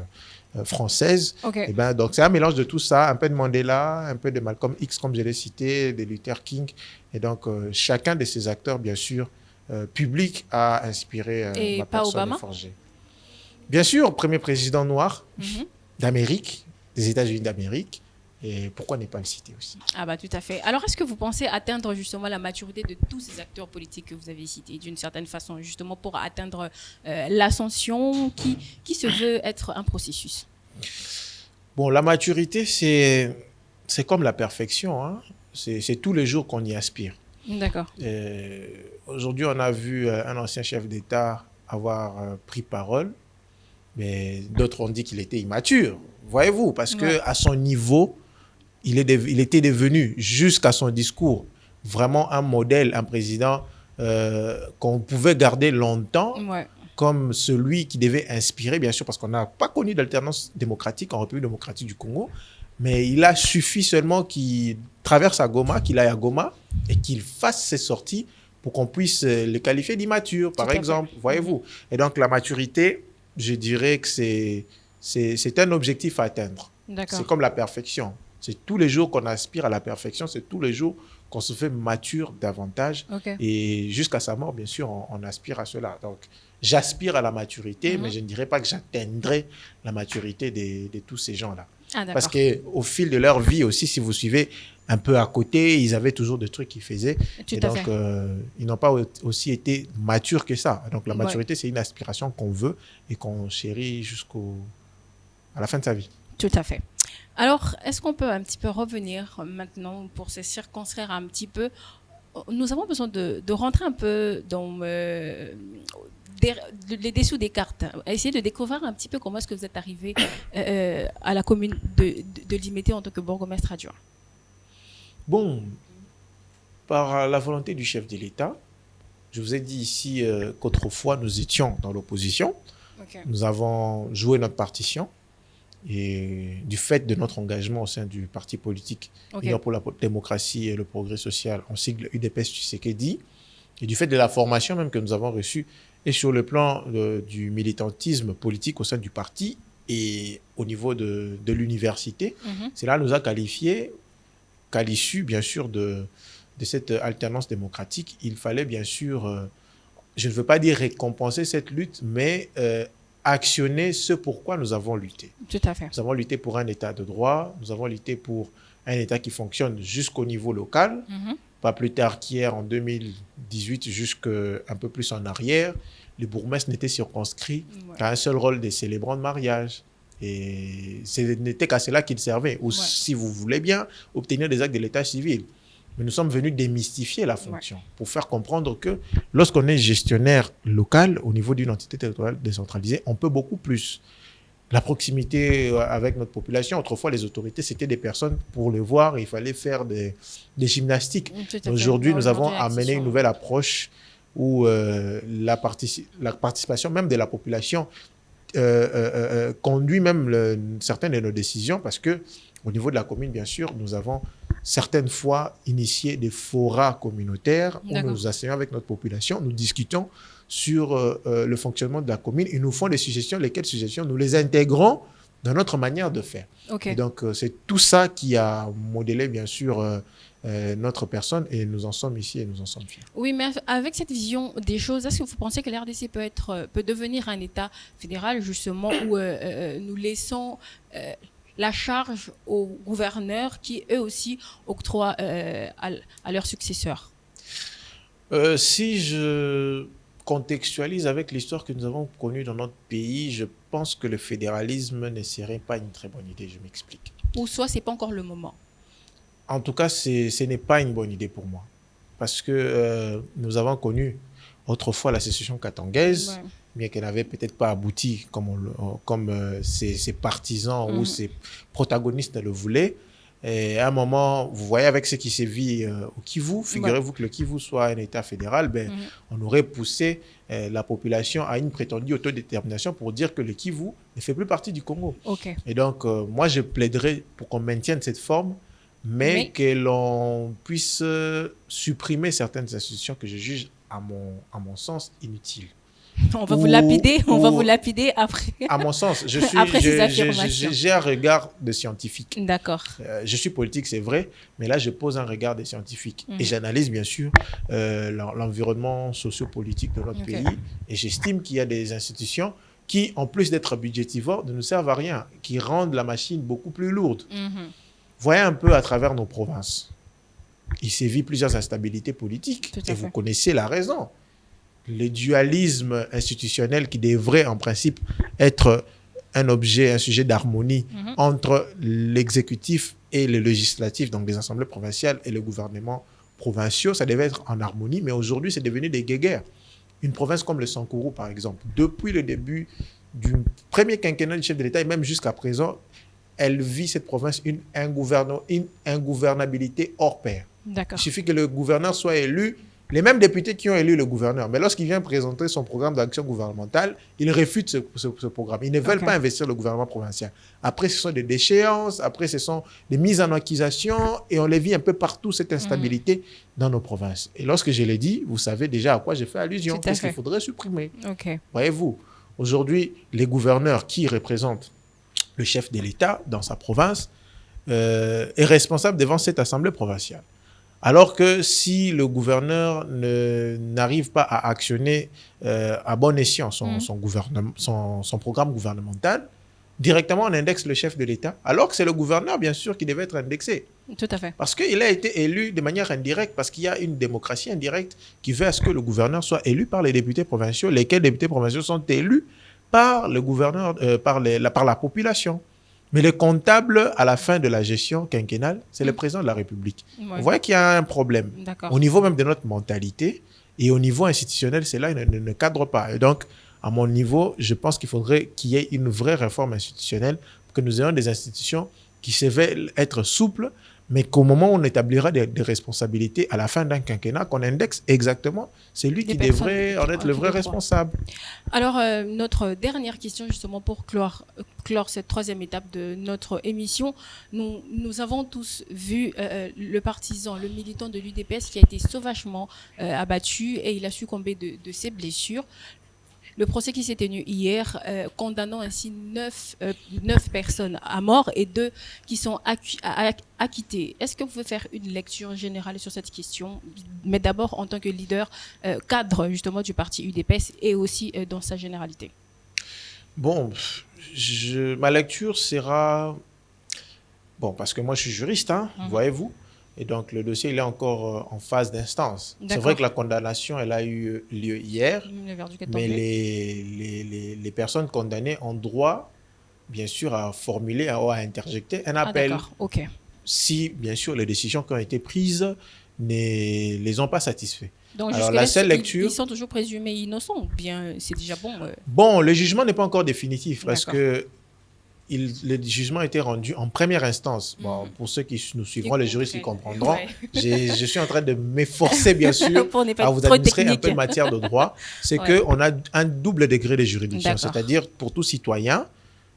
B: française. Et ben, donc, c'est un mélange de tout ça, un peu de Mandela, un peu de Malcolm X, comme je l'ai cité, de Luther King. Et donc, chacun de ces acteurs, bien sûr, publics, a inspiré ma personne de forger. Bien sûr, premier président noir d'Amérique, des États-Unis d'Amérique. Et pourquoi ne pas le citer aussi?
A: Ah bah tout à fait. Alors, est-ce que vous pensez atteindre justement la maturité de tous ces acteurs politiques que vous avez cités d'une certaine façon, justement pour atteindre l'ascension qui se veut être un processus?
B: Bon, la maturité, c'est comme la perfection, hein? C'est tous les jours qu'on y aspire.
A: D'accord.
B: Aujourd'hui, on a vu un ancien chef d'État avoir pris parole, mais d'autres ont dit qu'il était immature. Voyez-vous, parce qu'à son niveau, il était devenu, jusqu'à son discours, vraiment un modèle, un président qu'on pouvait garder longtemps comme celui qui devait inspirer, bien sûr, parce qu'on n'a pas connu d'alternance démocratique en République démocratique du Congo, mais il a suffi seulement qu'il traverse à Goma, qu'il aille à Goma et qu'il fasse ses sorties pour qu'on puisse le qualifier d'immature, par exemple, voyez-vous. Et donc, la maturité, je dirais que c'est un objectif à atteindre. C'est comme la perfection. C'est tous les jours qu'on aspire à la perfection, c'est tous les jours qu'on se fait mature davantage. Et jusqu'à sa mort, bien sûr, on aspire à cela. Donc, j'aspire à la maturité, mais je ne dirais pas que j'atteindrai la maturité de tous ces gens-là. Parce qu'au fil de leur vie aussi, si vous suivez un peu à côté, ils avaient toujours des trucs qu'ils faisaient. Et donc, ils n'ont pas aussi été matures que ça. Donc, la maturité, c'est une aspiration qu'on veut et qu'on chérit à la fin de sa vie.
A: Tout à fait. Alors, est-ce qu'on peut un petit peu revenir maintenant pour se circonscrire un petit peu? Nous avons besoin de rentrer un peu dans les dessous des cartes, essayer de découvrir un petit peu comment est-ce que vous êtes arrivé à la commune de Limete en tant que bourgmestre adjoint.
B: Bon, par la volonté du chef de l'État, je vous ai dit ici qu'autrefois nous étions dans l'opposition. Nous avons joué notre partition. Et du fait de notre engagement au sein du parti politique Union pour la démocratie et le progrès social, on sigle UDPS Tshisekedi, et du fait de la formation même que nous avons reçue, et sur le plan du militantisme politique au sein du parti et au niveau de l'université, cela nous a qualifiés qu'à l'issue, bien sûr, de cette alternance démocratique, il fallait bien sûr, je ne veux pas dire récompenser cette lutte, mais actionner ce pourquoi nous avons lutté.
A: Tout à fait.
B: Nous avons lutté pour un État de droit, nous avons lutté pour un État qui fonctionne jusqu'au niveau local, pas plus tard qu'hier en 2018, jusqu'un peu plus en arrière. Les bourgmestres n'étaient circonscrits qu'à un seul rôle des célébrants de mariage. Et ce n'était qu'à cela qu'ils servaient. Ou si vous voulez bien, obtenir des actes de l'état civil. Mais nous sommes venus démystifier la fonction pour faire comprendre que lorsqu'on est gestionnaire local au niveau d'une entité territoriale décentralisée, on peut beaucoup plus. La proximité avec notre population, autrefois les autorités, c'était des personnes, pour le voir, il fallait faire des gymnastiques. Aujourd'hui, nous avons amené une nouvelle approche où la participation même de la population conduit même certaines de nos décisions, parce que au niveau de la commune, bien sûr, nous avons certaines fois initié des forats communautaires où nous nous asseyons avec notre population, nous discutons sur le fonctionnement de la commune. Ils nous font des suggestions, lesquelles suggestions nous les intégrons dans notre manière de faire. Et donc, c'est tout ça qui a modélé, bien sûr, notre personne, et nous en sommes ici et nous en sommes fiers.
A: Oui, mais avec cette vision des choses, est-ce que vous pensez que l'RDC peut devenir un État fédéral, justement, où nous laissons la charge aux gouverneurs qui, eux aussi, octroient à leurs successeurs?
B: Si je contextualise avec l'histoire que nous avons connue dans notre pays, je pense que le fédéralisme ne serait pas une très bonne idée, je m'explique.
A: Ou soit ce n'est pas encore le moment.
B: En tout cas, ce n'est pas une bonne idée pour moi. Parce que nous avons connu autrefois la sécession katangaise, bien qu'elle n'avait peut-être pas abouti comme ses partisans ou ses protagonistes le voulaient. Et à un moment, vous voyez, avec ce qui s'est vu au Kivu, figurez-vous que le Kivu soit un État fédéral, on aurait poussé la population à une prétendue autodétermination pour dire que le Kivu ne fait plus partie du Congo. Et donc, moi, je plaiderais pour qu'on maintienne cette forme, mais que l'on puisse supprimer certaines institutions que je juge, à mon sens, inutiles.
A: On va vous lapider après.
B: À mon sens, j'ai un regard de scientifique.
A: D'accord.
B: Je suis politique, c'est vrai, mais là, je pose un regard de scientifique. Et j'analyse, bien sûr, l'environnement socio-politique de notre pays. Et j'estime qu'il y a des institutions qui, en plus d'être budgétivores, ne nous servent à rien, qui rendent la machine beaucoup plus lourde. Voyez un peu à travers nos provinces. Il sévit plusieurs instabilités politiques. Et vous connaissez la raison. Le dualisme institutionnel qui devrait en principe être un sujet d'harmonie entre l'exécutif et le législatif, donc les assemblées provinciales et le gouvernement provinciaux, ça devait être en harmonie, mais aujourd'hui c'est devenu des guéguerres. Une province comme le Sankourou, par exemple, depuis le début du premier quinquennat du chef de l'État et même jusqu'à présent, elle vit, cette province, une ingouvernabilité hors pair. Il suffit que le gouverneur soit élu. Les mêmes députés qui ont élu le gouverneur, mais lorsqu'il vient présenter son programme d'action gouvernementale, ils réfutent ce programme. Ils ne veulent pas investir le gouvernement provincial. Après, ce sont des déchéances, après, ce sont des mises en accusation, et on les vit un peu partout, cette instabilité dans nos provinces. Et lorsque je l'ai dit, vous savez déjà à quoi j'ai fait allusion. Qu'est-ce qu'il faudrait supprimer? Voyez-vous, aujourd'hui, les gouverneurs qui représentent le chef de l'État dans sa province est responsable devant cette assemblée provinciale. Alors que si le gouverneur n'arrive pas à actionner à bon escient son programme gouvernemental, directement on indexe le chef de l'État, alors que c'est le gouverneur, bien sûr, qui devait être indexé.
A: Tout à fait.
B: Parce qu'il a été élu de manière indirecte, parce qu'il y a une démocratie indirecte qui veut à ce que le gouverneur soit élu par les députés provinciaux, lesquels députés provinciaux sont élus par le gouverneur, par la population. Mais le comptable, à la fin de la gestion quinquennale, c'est le président de la République. Vous voyez qu'il y a un problème. Au niveau même de notre mentalité et au niveau institutionnel, cela ne cadre pas. Et donc, à mon niveau, je pense qu'il faudrait qu'il y ait une vraie réforme institutionnelle pour que nous ayons des institutions qui se veulent être souples, mais qu'au moment où on établira des responsabilités à la fin d'un quinquennat, qu'on indexe exactement, c'est lui qui devrait en être le vrai responsable.
A: Alors, notre dernière question, justement, pour clore cette troisième étape de notre émission, nous avons tous vu le partisan, le militant de l'UDPS qui a été sauvagement abattu et il a succombé de ses blessures. Le procès qui s'est tenu hier, condamnant ainsi 9 personnes à mort et 2 qui sont acquittées. Est-ce que vous pouvez faire une lecture générale sur cette question, mais d'abord en tant que leader cadre justement du parti UDPS et aussi dans sa généralité?
B: Bon, ma lecture sera... Bon, parce que moi je suis juriste, voyez-vous. Et donc, le dossier, il est encore en phase d'instance. C'est vrai que la condamnation, elle a eu lieu hier, mais les personnes condamnées ont droit, bien sûr, à formuler ou à interjecter un appel. Si, bien sûr, les décisions qui ont été prises ne les ont pas satisfaits.
A: Donc, alors, la seule lecture... Ils sont toujours présumés innocents ou bien c'est déjà bon
B: Bon, le jugement n'est pas encore définitif parce que le jugement a été rendu en première instance. Bon, pour ceux qui nous suivront, les juristes qui comprendront, je suis en train de m'efforcer, bien sûr, à vous administrer un peu de matière de droit. C'est qu'on a un double degré de juridiction. C'est-à-dire, pour tout citoyen,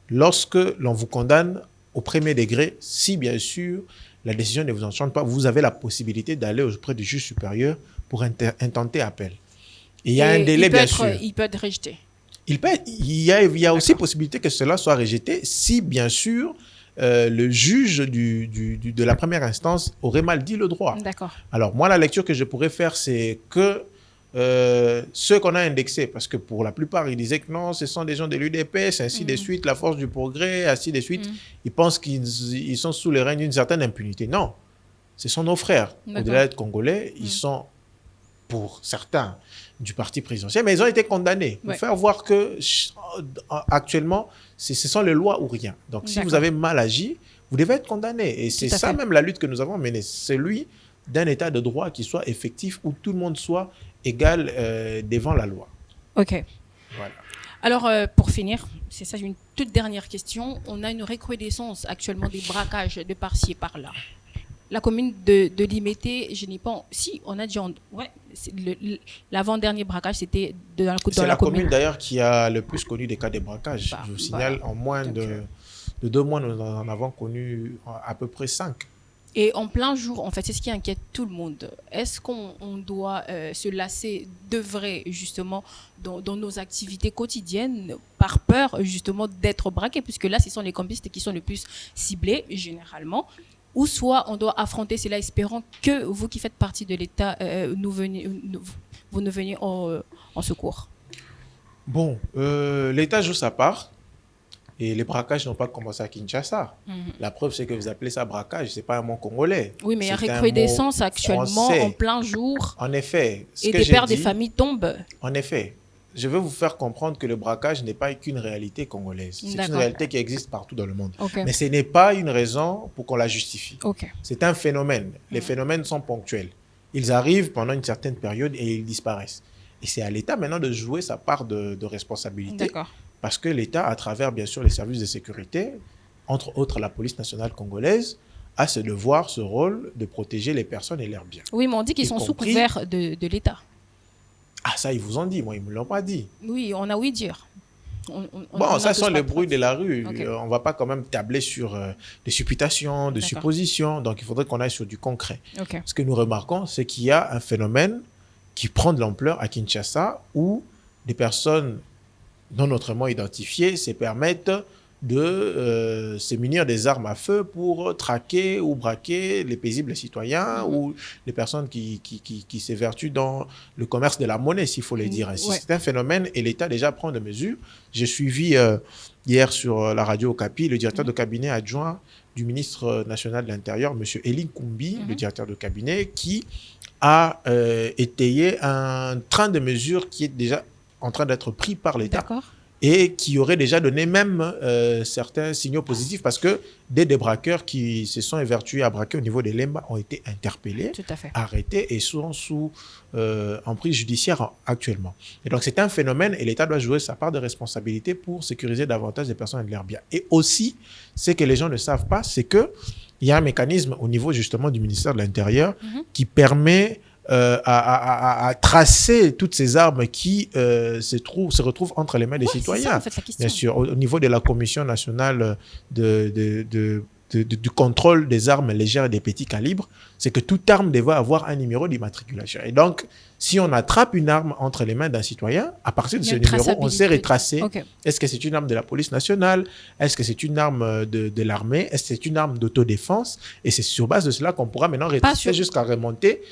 B: lorsque l'on vous condamne au premier degré, si bien sûr la décision ne vous enchante pas, vous avez la possibilité d'aller auprès du juge supérieur pour intenter appel. Et il y a un délai, bien sûr.
A: Il peut être rejeté.
B: Il y a aussi possibilité que cela soit rejeté si, bien sûr, le juge de la première instance aurait mal dit le droit. Alors, moi, la lecture que je pourrais faire, c'est que ceux qu'on a indexés, parce que pour la plupart, ils disaient que non, ce sont des gens de l'UDPS, ainsi de suite, la force du progrès, ainsi de suite. Ils pensent qu'ils sont sous le règne d'une certaine impunité. Non, ce sont nos frères. Au-delà d'être congolais, ils sont, pour certains, du parti présidentiel, mais ils ont été condamnés. Pour faire voir que actuellement, ce sont les lois ou rien. Donc, si vous avez mal agi, vous devez être condamné. Et c'est ça même la lutte que nous avons menée. C'est celui d'un état de droit qui soit effectif, où tout le monde soit égal devant la loi.
A: OK.
B: Voilà.
A: Alors, pour finir, c'est ça, une toute dernière question. On a une recrudescence actuellement des braquages de par-ci et par-là. La commune de Limete, je n'ai pas... Si, on a déjà... Ouais, l'avant-dernier braquage, c'était dans la commune.
B: C'est la commune d'ailleurs qui a le plus connu des cas de braquage. Je vous signale, en moins de 2 mois, nous en avons connu à peu près 5.
A: Et en plein jour, en fait, c'est ce qui inquiète tout le monde. Est-ce qu'on doit se lasser d'œuvrer justement dans nos activités quotidiennes par peur justement d'être braqué, puisque là, ce sont les campistes qui sont les plus ciblés généralement, ou soit on doit affronter cela espérant que vous qui faites partie de l'État, vous nous veniez en secours.
B: Bon, l'État joue sa part. Et les braquages n'ont pas commencé à Kinshasa. La preuve, c'est que vous appelez ça braquage. Ce n'est pas un mot congolais.
A: Oui, mais il y a recrudescence actuellement
B: français.
A: En plein jour.
B: En effet.
A: Et des pères des familles tombent.
B: En effet. Je veux vous faire comprendre que le braquage n'est pas qu'une réalité congolaise. C'est une réalité qui existe partout dans le monde. Mais ce n'est pas une raison pour qu'on la justifie. C'est un phénomène. Les phénomènes sont ponctuels. Ils arrivent pendant une certaine période et ils disparaissent. Et c'est à l'État maintenant de jouer sa part de responsabilité. Parce que l'État, à travers bien sûr les services de sécurité, entre autres la police nationale congolaise, a ce devoir, ce rôle de protéger les personnes et leurs biens.
A: Oui, mais on dit qu'ils sont sous couvert de l'État.
B: Ah, ça, ils vous ont dit. Moi, ils ne me l'ont pas dit.
A: Oui, on a ouï dire.
B: Bon, ça sont les bruits de la rue. On ne va pas quand même tabler sur des supputations, des suppositions. Donc, il faudrait qu'on aille sur du concret. Ce que nous remarquons, c'est qu'il y a un phénomène qui prend de l'ampleur à Kinshasa où des personnes non autrement identifiés se permettent de se munir des armes à feu pour traquer ou braquer les paisibles citoyens ou les personnes qui s'évertuent dans le commerce de la monnaie, s'il faut le dire ainsi. C'est un phénomène et l'État déjà prend des mesures. J'ai suivi hier sur la radio Okapi le directeur de cabinet adjoint du ministre national de l'Intérieur, M. Elie Koumbi, le directeur de cabinet, qui a étayé un train de mesures qui est déjà en train d'être pris par l'État et qui aurait déjà donné même certains signaux positifs parce que des braqueurs qui se sont évertués à braquer au niveau des Lemba ont été interpellés, arrêtés et sont sous emprise judiciaire actuellement. Et donc c'est un phénomène et l'État doit jouer sa part de responsabilité pour sécuriser davantage les personnes et leurs biens. Et aussi, ce que les gens ne savent pas, c'est qu'il y a un mécanisme au niveau justement du ministère de l'Intérieur qui permet à tracer toutes ces armes qui se retrouvent entre les mains des citoyens.
A: Ça, en fait,
B: bien sûr, au niveau de la Commission nationale du contrôle des armes légères et des petits calibres, c'est que toute arme devait avoir un numéro d'immatriculation. Et donc, si on attrape une arme entre les mains d'un citoyen, à partir de ce numéro, on sait retracer. Okay. Est-ce que c'est une arme de la police nationale? Est-ce que c'est une arme de l'armée? Est-ce que c'est une arme d'autodéfense? Et c'est sur base de cela qu'on pourra maintenant retracer jusqu'à remonter,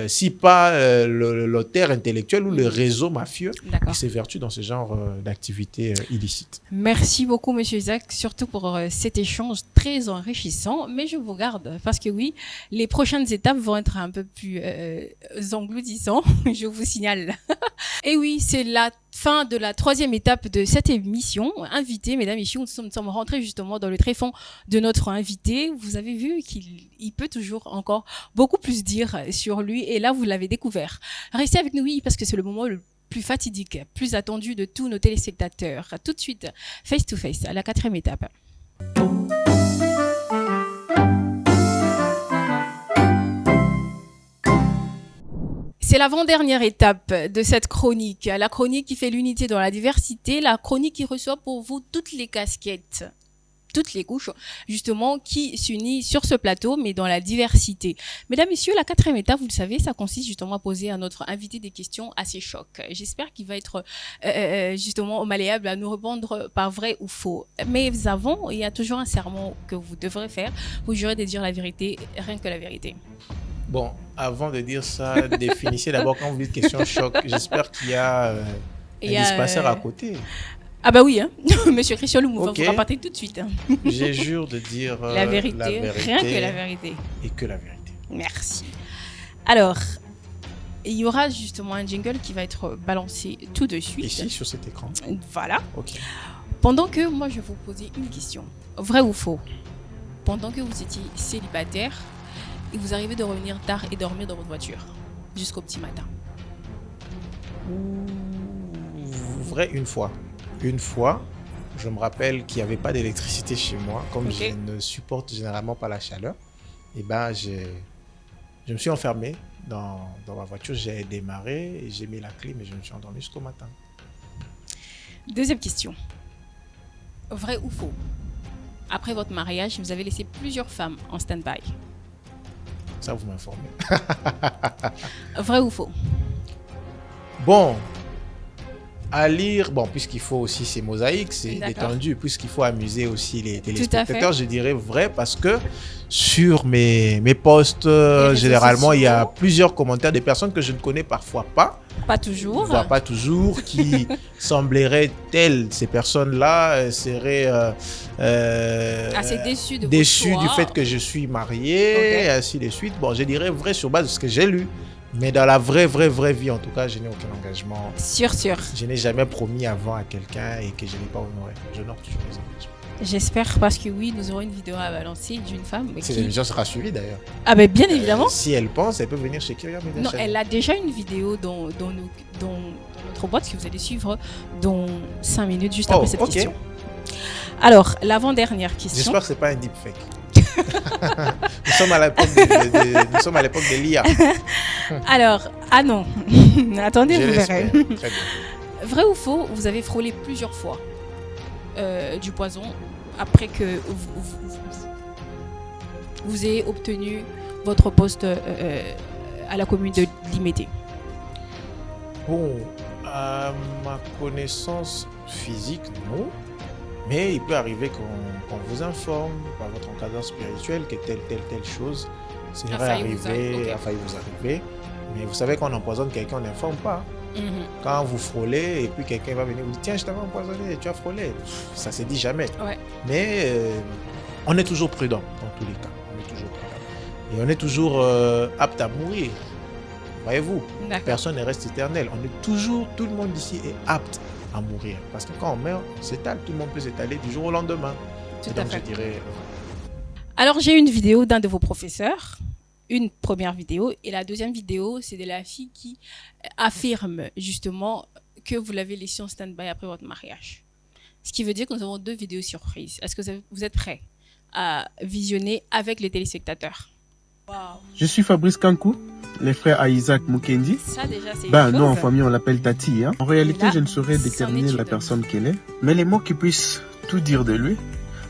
B: si pas l'auteur intellectuel ou le réseau mafieux qui s'évertue dans ce genre d'activité illicite.
A: Merci beaucoup, Monsieur Isaac, surtout pour cet échange très enrichissant. Mais je vous garde parce que oui, les prochaines étapes vont être un peu plus engloutissantes. Je vous signale. Et oui, c'est la fin de la 3e étape de cette émission. Invité, mesdames et messieurs, nous sommes rentrés justement dans le tréfonds de notre invité. Vous avez vu qu'il peut toujours encore beaucoup plus dire sur lui. Et là, vous l'avez découvert. Restez avec nous, oui, parce que c'est le moment le plus fatidique, plus attendu de tous nos téléspectateurs. Tout de suite, face to face, à la 4e étape. C'est l'avant-dernière étape de cette chronique, la chronique qui fait l'unité dans la diversité, la chronique qui reçoit pour vous toutes les casquettes, toutes les couches, justement, qui s'unissent sur ce plateau, mais dans la diversité. Mesdames, messieurs, la 4e étape, vous le savez, ça consiste justement à poser à notre invité des questions assez chocs. J'espère qu'il va être justement malléable à nous répondre par vrai ou faux. Mais avant, il y a toujours un serment que vous devrez faire. Vous jurez de dire la vérité, rien que la vérité.
B: Bon, avant de dire ça, définissez d'abord quand vous dites question choc. J'espère qu'il y a un dispensaire à côté.
A: Ah bah oui, hein. Monsieur Christian Loumou va vous rapporter tout de suite.
B: J'ai jure de dire
A: la vérité, rien que la vérité.
B: Et que la vérité.
A: Merci. Alors, il y aura justement un jingle qui va être balancé tout de suite.
B: Ici, sur cet écran.
A: Voilà.
B: Ok.
A: Pendant que moi, je vais vous poser une question. Vrai ou faux? Pendant que vous étiez célibataire, et vous arrivez de revenir tard et dormir dans votre voiture jusqu'au petit matin.
B: Vrai, une fois. Une fois, je me rappelle qu'il n'y avait pas d'électricité chez moi. Comme je ne supporte généralement pas la chaleur, et ben je me suis enfermé dans ma voiture. J'ai démarré, et j'ai mis la clim et je me suis endormi jusqu'au matin.
A: Deuxième question. Vrai ou faux? Après votre mariage, vous avez laissé plusieurs femmes en stand-by.
B: Ça, vous m'informez.
A: Vrai ou faux?
B: Bon, à lire, bon, puisqu'il faut aussi, c'est mosaïque, c'est détendu, puisqu'il faut amuser aussi les téléspectateurs, je dirais vrai, parce que sur mes posts, généralement, il y a plusieurs commentaires des personnes que je ne connais parfois pas.
A: Pas toujours.
B: Pas toujours, qui sembleraient telles. Ces personnes-là seraient
A: assez déçues
B: du fait que je suis marié, et ainsi de suite. Bon, je dirais vrai sur base de ce que j'ai lu. Mais dans la vraie vie, en tout cas, je n'ai aucun engagement.
A: Sûr.
B: Je n'ai jamais promis avant à quelqu'un et que je n'ai pas honoré. J'honore toujours mes engagements.
A: J'espère, parce que oui, nous aurons une vidéo à balancer d'une femme.
B: Cette émission sera suivie d'ailleurs.
A: Ah ben bien évidemment.
B: Si elle pense, elle peut venir chez Kyria Media.
A: Non, elle a déjà une vidéo dans notre boîte que vous allez suivre dans 5 minutes juste après cette question. Alors, l'avant-dernière question.
B: J'espère que ce n'est pas un deepfake. Nous sommes à l'époque de l'IA.
A: Alors, ah non. Attendez, vous verrez.
B: Très bien.
A: Vrai ou faux, vous avez frôlé plusieurs fois du poison après que vous ayez obtenu votre poste à la commune de Limété?
B: Bon, à ma connaissance physique, non. Mais il peut arriver qu'on vous informe par votre encadrement spirituel que telle chose a failli vous arriver. Mais vous savez, quand on empoisonne quelqu'un, on n'informe pas. Quand vous frôlez et puis quelqu'un va venir vous dire « Tiens, je t'avais empoisonné et tu as frôlé », ça ne se dit jamais.
A: Ouais.
B: Mais on est toujours prudent dans tous les cas. On est toujours prudent. Et on est toujours apte à mourir. Voyez-vous, personne ne reste éternel. On est toujours, tout le monde ici est apte à mourir. Parce que quand on meurt, s'étale, tout le monde peut s'étaler du jour au lendemain.
A: Tout à fait.
B: Je dirais...
A: Alors, j'ai une vidéo d'un de vos professeurs, une première vidéo, et la deuxième vidéo, c'est de la fille qui affirme justement que vous l'avez laissé en stand-by après votre mariage. Ce qui veut dire que nous avons 2 vidéos surprises. Est-ce que vous êtes prêts à visionner avec les téléspectateurs?
C: Wow. Je suis Fabrice Kankou, les frères à Isaac Mukendi.
A: Ça déjà, c'est
C: nous en famille on l'appelle Tati. En réalité, là, je ne saurais déterminer la personne qu'elle est, mais les mots qui puissent tout dire de lui,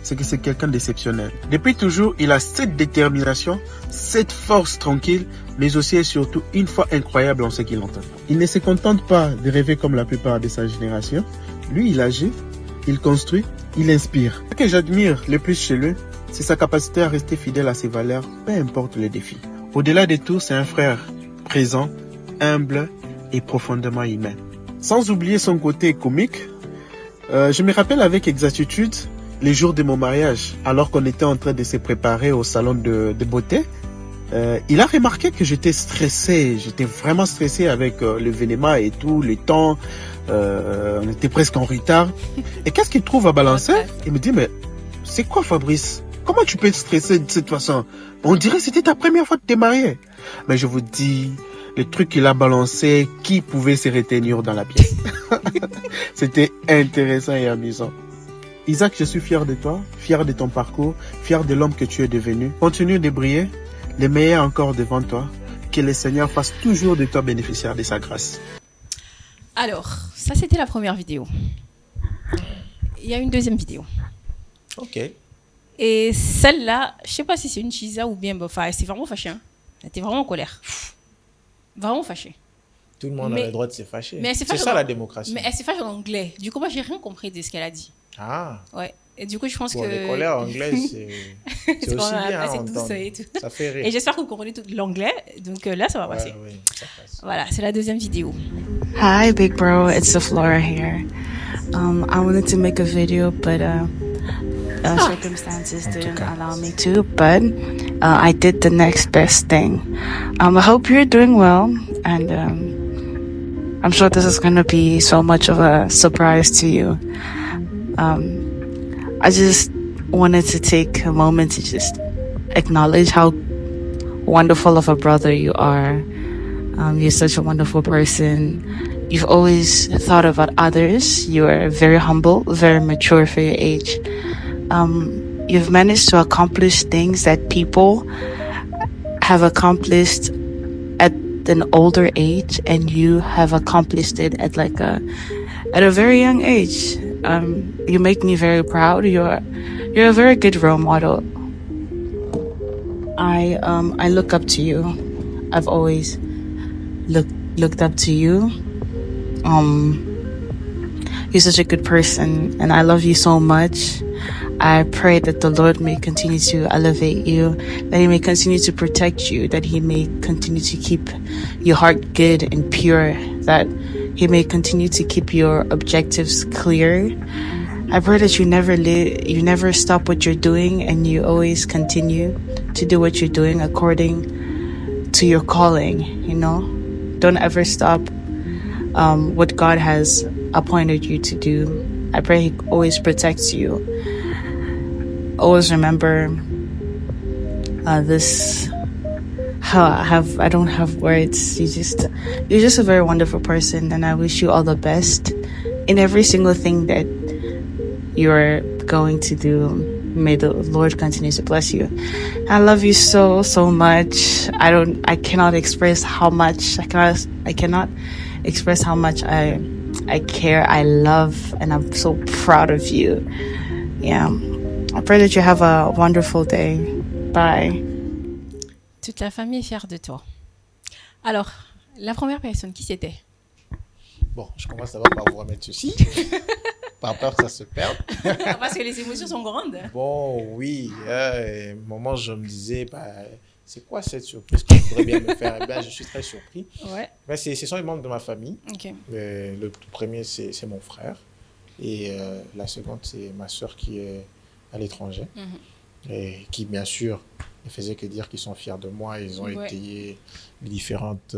C: c'est que c'est quelqu'un d'exceptionnel. Depuis toujours, il a cette détermination, cette force tranquille, mais aussi et surtout une foi incroyable en ce qu'il entend. Il ne se contente pas de rêver comme la plupart de sa génération. Lui, il agit, il construit, il inspire. Ce que j'admire le plus chez lui, c'est sa capacité à rester fidèle à ses valeurs, peu importe les défis. Au-delà de tout, c'est un frère présent, humble et profondément humain. Sans oublier son côté comique, je me rappelle avec exactitude les jours de mon mariage, alors qu'on était en train de se préparer au salon de beauté. Il a remarqué que j'étais stressé, j'étais vraiment stressé avec l'événement et tout, le temps, on était presque en retard. Et qu'est-ce qu'il trouve à balancer? Il me dit, mais c'est quoi Fabrice? Comment tu peux être stressé de cette façon? On dirait que c'était ta première fois de te marier. Mais je vous dis, le truc qu'il a balancé, qui pouvait se retenir dans la pièce? C'était intéressant et amusant. Isaac, je suis fier de toi, fier de ton parcours, fier de l'homme que tu es devenu. Continue de briller, le meilleur encore devant toi. Que le Seigneur fasse toujours de toi bénéficiaire de sa grâce.
A: Alors, ça c'était la première vidéo. Il y a une deuxième vidéo.
B: Ok.
A: Et celle-là, je sais pas si c'est une chisa ou bien, enfin, c'est vraiment fâché. Hein. Elle était vraiment en colère. Vraiment fâchée.
B: Tout le monde a le droit de se fâcher.
A: Mais
B: c'est ça la démocratie.
A: Mais elle s'est fâchée en anglais. Du coup, moi, j'ai rien compris de ce qu'elle a dit.
B: Ah.
A: Ouais. Et du coup, je pense que.
B: Les colères anglaises, c'est aussi bien à entendre.
A: Et tout.
B: Ça fait rire.
A: Et j'espère que vous comprenez tout l'anglais. Donc là, ça va passer.
B: Oui, ça passe.
A: Voilà, c'est la deuxième vidéo.
D: Hi, big bro. It's Flora here. I wanted to make a video, but circumstances didn't allow me to. But I did the next best thing. I hope you're doing well, and I'm sure this is going to be so much of a surprise to you. I just wanted to take a moment to just acknowledge how wonderful of a brother you are. You're such a wonderful person. You've always thought about others. You are very humble, very mature for your age. You've managed to accomplish things that people have accomplished at an older age, and you have accomplished it at a very young age. You make me very proud. You're a very good role model. I look up to you. I've always looked up to you. You're such a good person, and I love you so much. I pray that the Lord may continue to elevate you, that He may continue to protect you, that He may continue to keep your heart good and pure, that He may continue to keep your objectives clear. I pray that you never stop what you're doing, and you always continue to do what you're doing according to your calling, you know? Don't ever stop what God has appointed you to do. I pray He always protects you. Always remember this. I don't have words. You're just a very wonderful person, and I wish you all the best in every single thing that you're going to do. May the Lord continue to bless you. I love you so much. I cannot express how much. I cannot express how much I care, I love, and I'm so proud of you. Yeah. I pray that you have a wonderful day. Bye.
A: Toute la famille est fière de toi. Alors, la première personne, qui c'était?
B: Bon, je commence d'abord par vous remettre ceci. Par peur que ça se perde.
A: Parce que les émotions sont grandes.
B: Bon, oui. À un moment, je me disais, c'est quoi cette surprise que je pourrais bien me faire? Eh bien, je suis très surpris. Ouais. Mais ce sont les membres de ma famille. Okay. Le tout premier, c'est mon frère. Et la seconde, c'est ma sœur qui est à l'étranger. Mm-hmm. Et qui, bien sûr, ne faisait que dire qu'ils sont fiers de moi. Ils ont étayé les différentes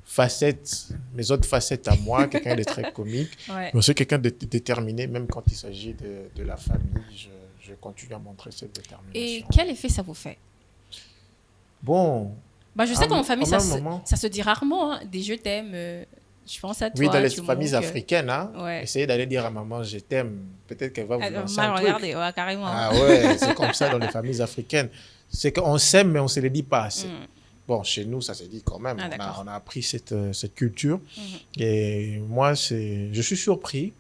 B: facettes, mes autres facettes à moi. Quelqu'un de très comique. Ouais. Mais aussi quelqu'un de déterminé, même quand il s'agit de la famille. Je continue à montrer cette détermination.
A: Et quel effet ça vous fait?
B: Bon.
A: Je sais qu'en famille, ça se dit rarement. Hein, des je t'aime, je pense à toi.
B: Oui, dans les familles africaines, hein, essayez d'aller dire à maman je t'aime. Peut-être qu'elle va vous lancer un truc.
A: Regardez, ouais, carrément.
B: Ah ouais, c'est comme ça dans les familles africaines. C'est qu'on s'aime, mais on ne se le dit pas assez. Bon, chez nous, ça se dit quand même. On a appris cette culture. Et moi, je suis surpris.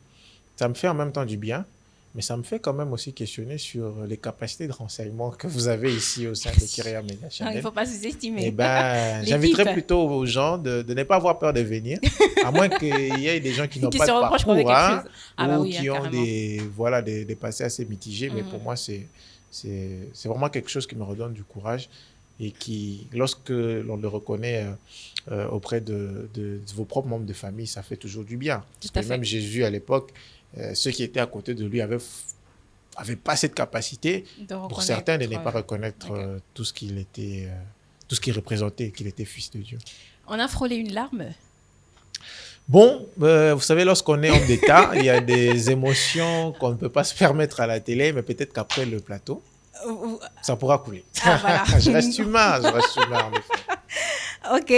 B: Ça me fait en même temps du bien. Mais ça me fait quand même aussi questionner sur les capacités de renseignement que vous avez ici au sein de Kyria Media Channel.
A: Il ne faut pas sous-estimer.
B: Eh ben, j'inviterais plutôt aux gens de ne pas avoir peur de venir, à moins qu'il y ait des gens qui n'ont pas de parcours, ou qui ont des passés assez mitigés. Mais pour moi, c'est vraiment quelque chose qui me redonne du courage et qui, lorsque l'on le reconnaît auprès de vos propres membres de famille, ça fait toujours du bien. Parce que même Jésus, à l'époque, ceux qui étaient à côté de lui avaient pas cette capacité, pour certains, de ne pas reconnaître tout ce qu'il était, tout ce qu'il représentait, qu'il était fils de Dieu.
A: On a frôlé une larme.
B: Bon, vous savez, lorsqu'on est homme d'État, il y a des émotions qu'on ne peut pas se permettre à la télé, mais peut-être qu'après le plateau, ça pourra couler.
A: Ah, voilà.
B: Je reste humain, en effet.
A: Ok,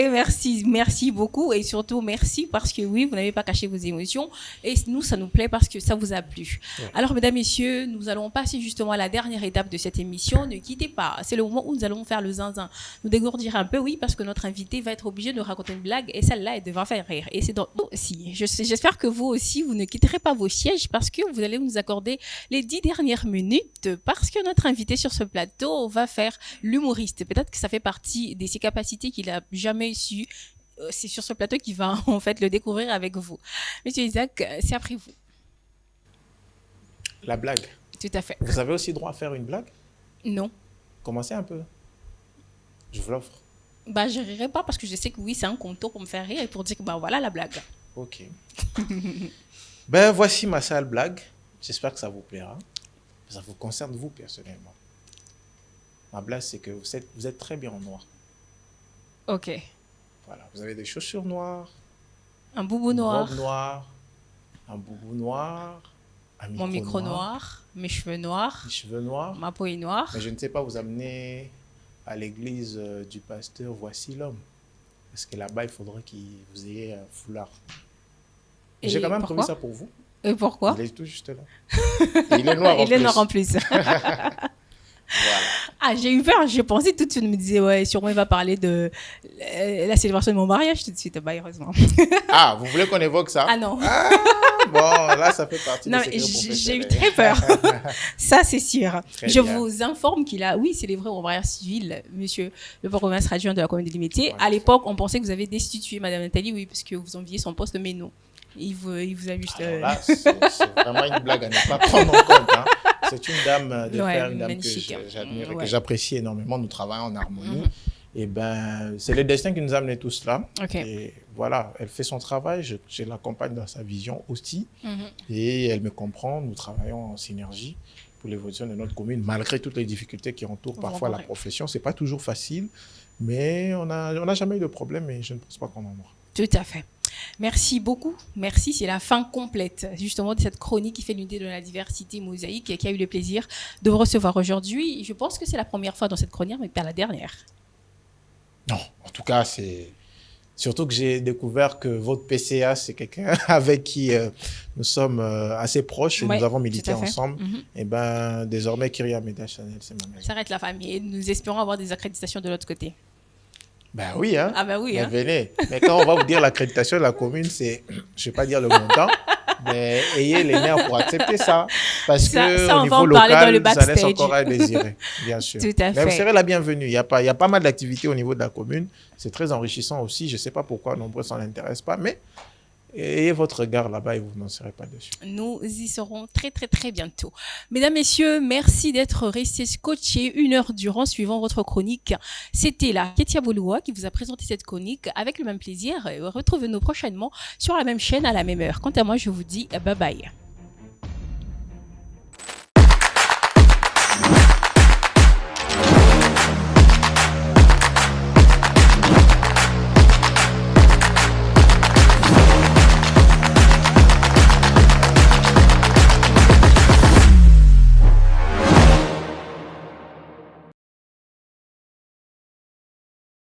A: merci beaucoup et surtout merci parce que oui, vous n'avez pas caché vos émotions et nous, ça nous plaît parce que ça vous a plu. Ouais. Alors, mesdames, messieurs, nous allons passer justement à la dernière étape de cette émission. Ne quittez pas, c'est le moment où nous allons faire le zinzin. Nous dégourdir un peu, oui, parce que notre invité va être obligé de nous raconter une blague et celle-là, elle devra faire rire. Et c'est donc nous aussi. J'espère que vous aussi, vous ne quitterez pas vos sièges parce que vous allez nous accorder les 10 dernières minutes parce que notre invité sur ce plateau va faire l'humoriste. Peut-être que ça fait partie de ses capacités qu'il a jamais su. C'est sur ce plateau qu'il va en fait le découvrir avec vous. Monsieur Isaac, c'est après vous.
B: La blague.
A: Tout à fait.
B: Vous avez aussi droit à faire une blague?
A: Non.
B: Commencez un peu. Je vous l'offre.
A: Bah, je rirai pas parce que je sais que oui, c'est un contour pour me faire rire et pour dire que bah voilà la blague.
B: Ok. Ben voici ma sale blague. J'espère que ça vous plaira. Ça vous concerne vous personnellement. Ma blague, c'est que vous êtes très bien en noir.
A: Ok.
B: Voilà, vous avez des chaussures noires,
A: un boubou noir,
B: une robe noire, un boubou noir,
A: mon micro noir, mes cheveux noirs, ma peau est noire.
B: Mais je ne sais pas vous amener à l'église du pasteur Voici l'homme. Parce que là-bas, il faudrait que vous ayez un foulard. J'ai quand même prévu ça pour vous.
A: Et pourquoi?
B: Il est tout juste là. Il est noir en plus.
A: Il est noir en plus. Voilà. Ah, j'ai eu peur, j'ai pensé tout de suite, je me disais, ouais, sûrement il va parler de la célébration de mon mariage tout de suite, bah, heureusement.
B: Ah, vous voulez qu'on évoque ça?
A: Ah non.
B: Ah, bon, là, ça fait partie
A: des secrets professionnels. J'ai eu très peur, ça c'est sûr. Je vous informe qu'il a, oui, célébré mon mariage civil, monsieur le bourgmestre adjoint de la commune de Limité. Ouais, à l'époque, on pensait que vous avez destitué Madame Nathalie, oui, parce que vous enviez son poste, mais non. Il vous a juste...
B: Alors là, c'est vraiment une blague à ne pas prendre en compte, hein. C'est une dame de fer, une dame que j'admire et que j'apprécie énormément. Nous travaillons en harmonie. Et ben, c'est le destin qui nous a amenés tous là.
A: Okay.
B: Et voilà, elle fait son travail. Je l'accompagne dans sa vision aussi. Et elle me comprend. Nous travaillons en synergie pour l'évolution de notre commune, malgré toutes les difficultés qui entourent parfois la profession. C'est pas toujours facile, mais on n'a jamais eu de problème et je ne pense pas qu'on en aura.
A: Tout à fait. Merci beaucoup. Merci, c'est la fin complète justement de cette chronique qui fait l'unité de la diversité mosaïque et qui a eu le plaisir de vous recevoir aujourd'hui. Je pense que c'est la première fois dans cette chronique, mais pas la dernière.
B: Non, en tout cas, c'est surtout que j'ai découvert que votre PCA, c'est quelqu'un avec qui nous sommes assez proches et nous avons milité ensemble. Et ben, désormais, Kyria Media Channel, c'est ma maison.
A: Ça reste la famille et nous espérons avoir des accréditations de l'autre côté.
B: Ben oui, hein.
A: Ah ben oui,
B: mais
A: hein.
B: Venez. Mais quand on va vous dire l'accréditation de la commune, c'est, je vais pas dire le montant, mais ayez les nerfs pour accepter ça. Parce que au niveau local, ça laisse encore à désirer, bien sûr.
A: Tout à fait.
B: Mais vous serez la bienvenue. Il y a pas mal d'activités au niveau de la commune. C'est très enrichissant aussi. Je sais pas pourquoi nombreux s'en intéressent pas, mais ayez votre regard là-bas et vous n'en serez pas dessus.
A: Nous y serons très, très, très bientôt. Mesdames, messieurs, merci d'être restés scotchés 1 heure durant suivant votre chronique. C'était la Ketia Boloua qui vous a présenté cette chronique avec le même plaisir. Retrouvez-nous prochainement sur la même chaîne à la même heure. Quant à moi, je vous dis bye bye.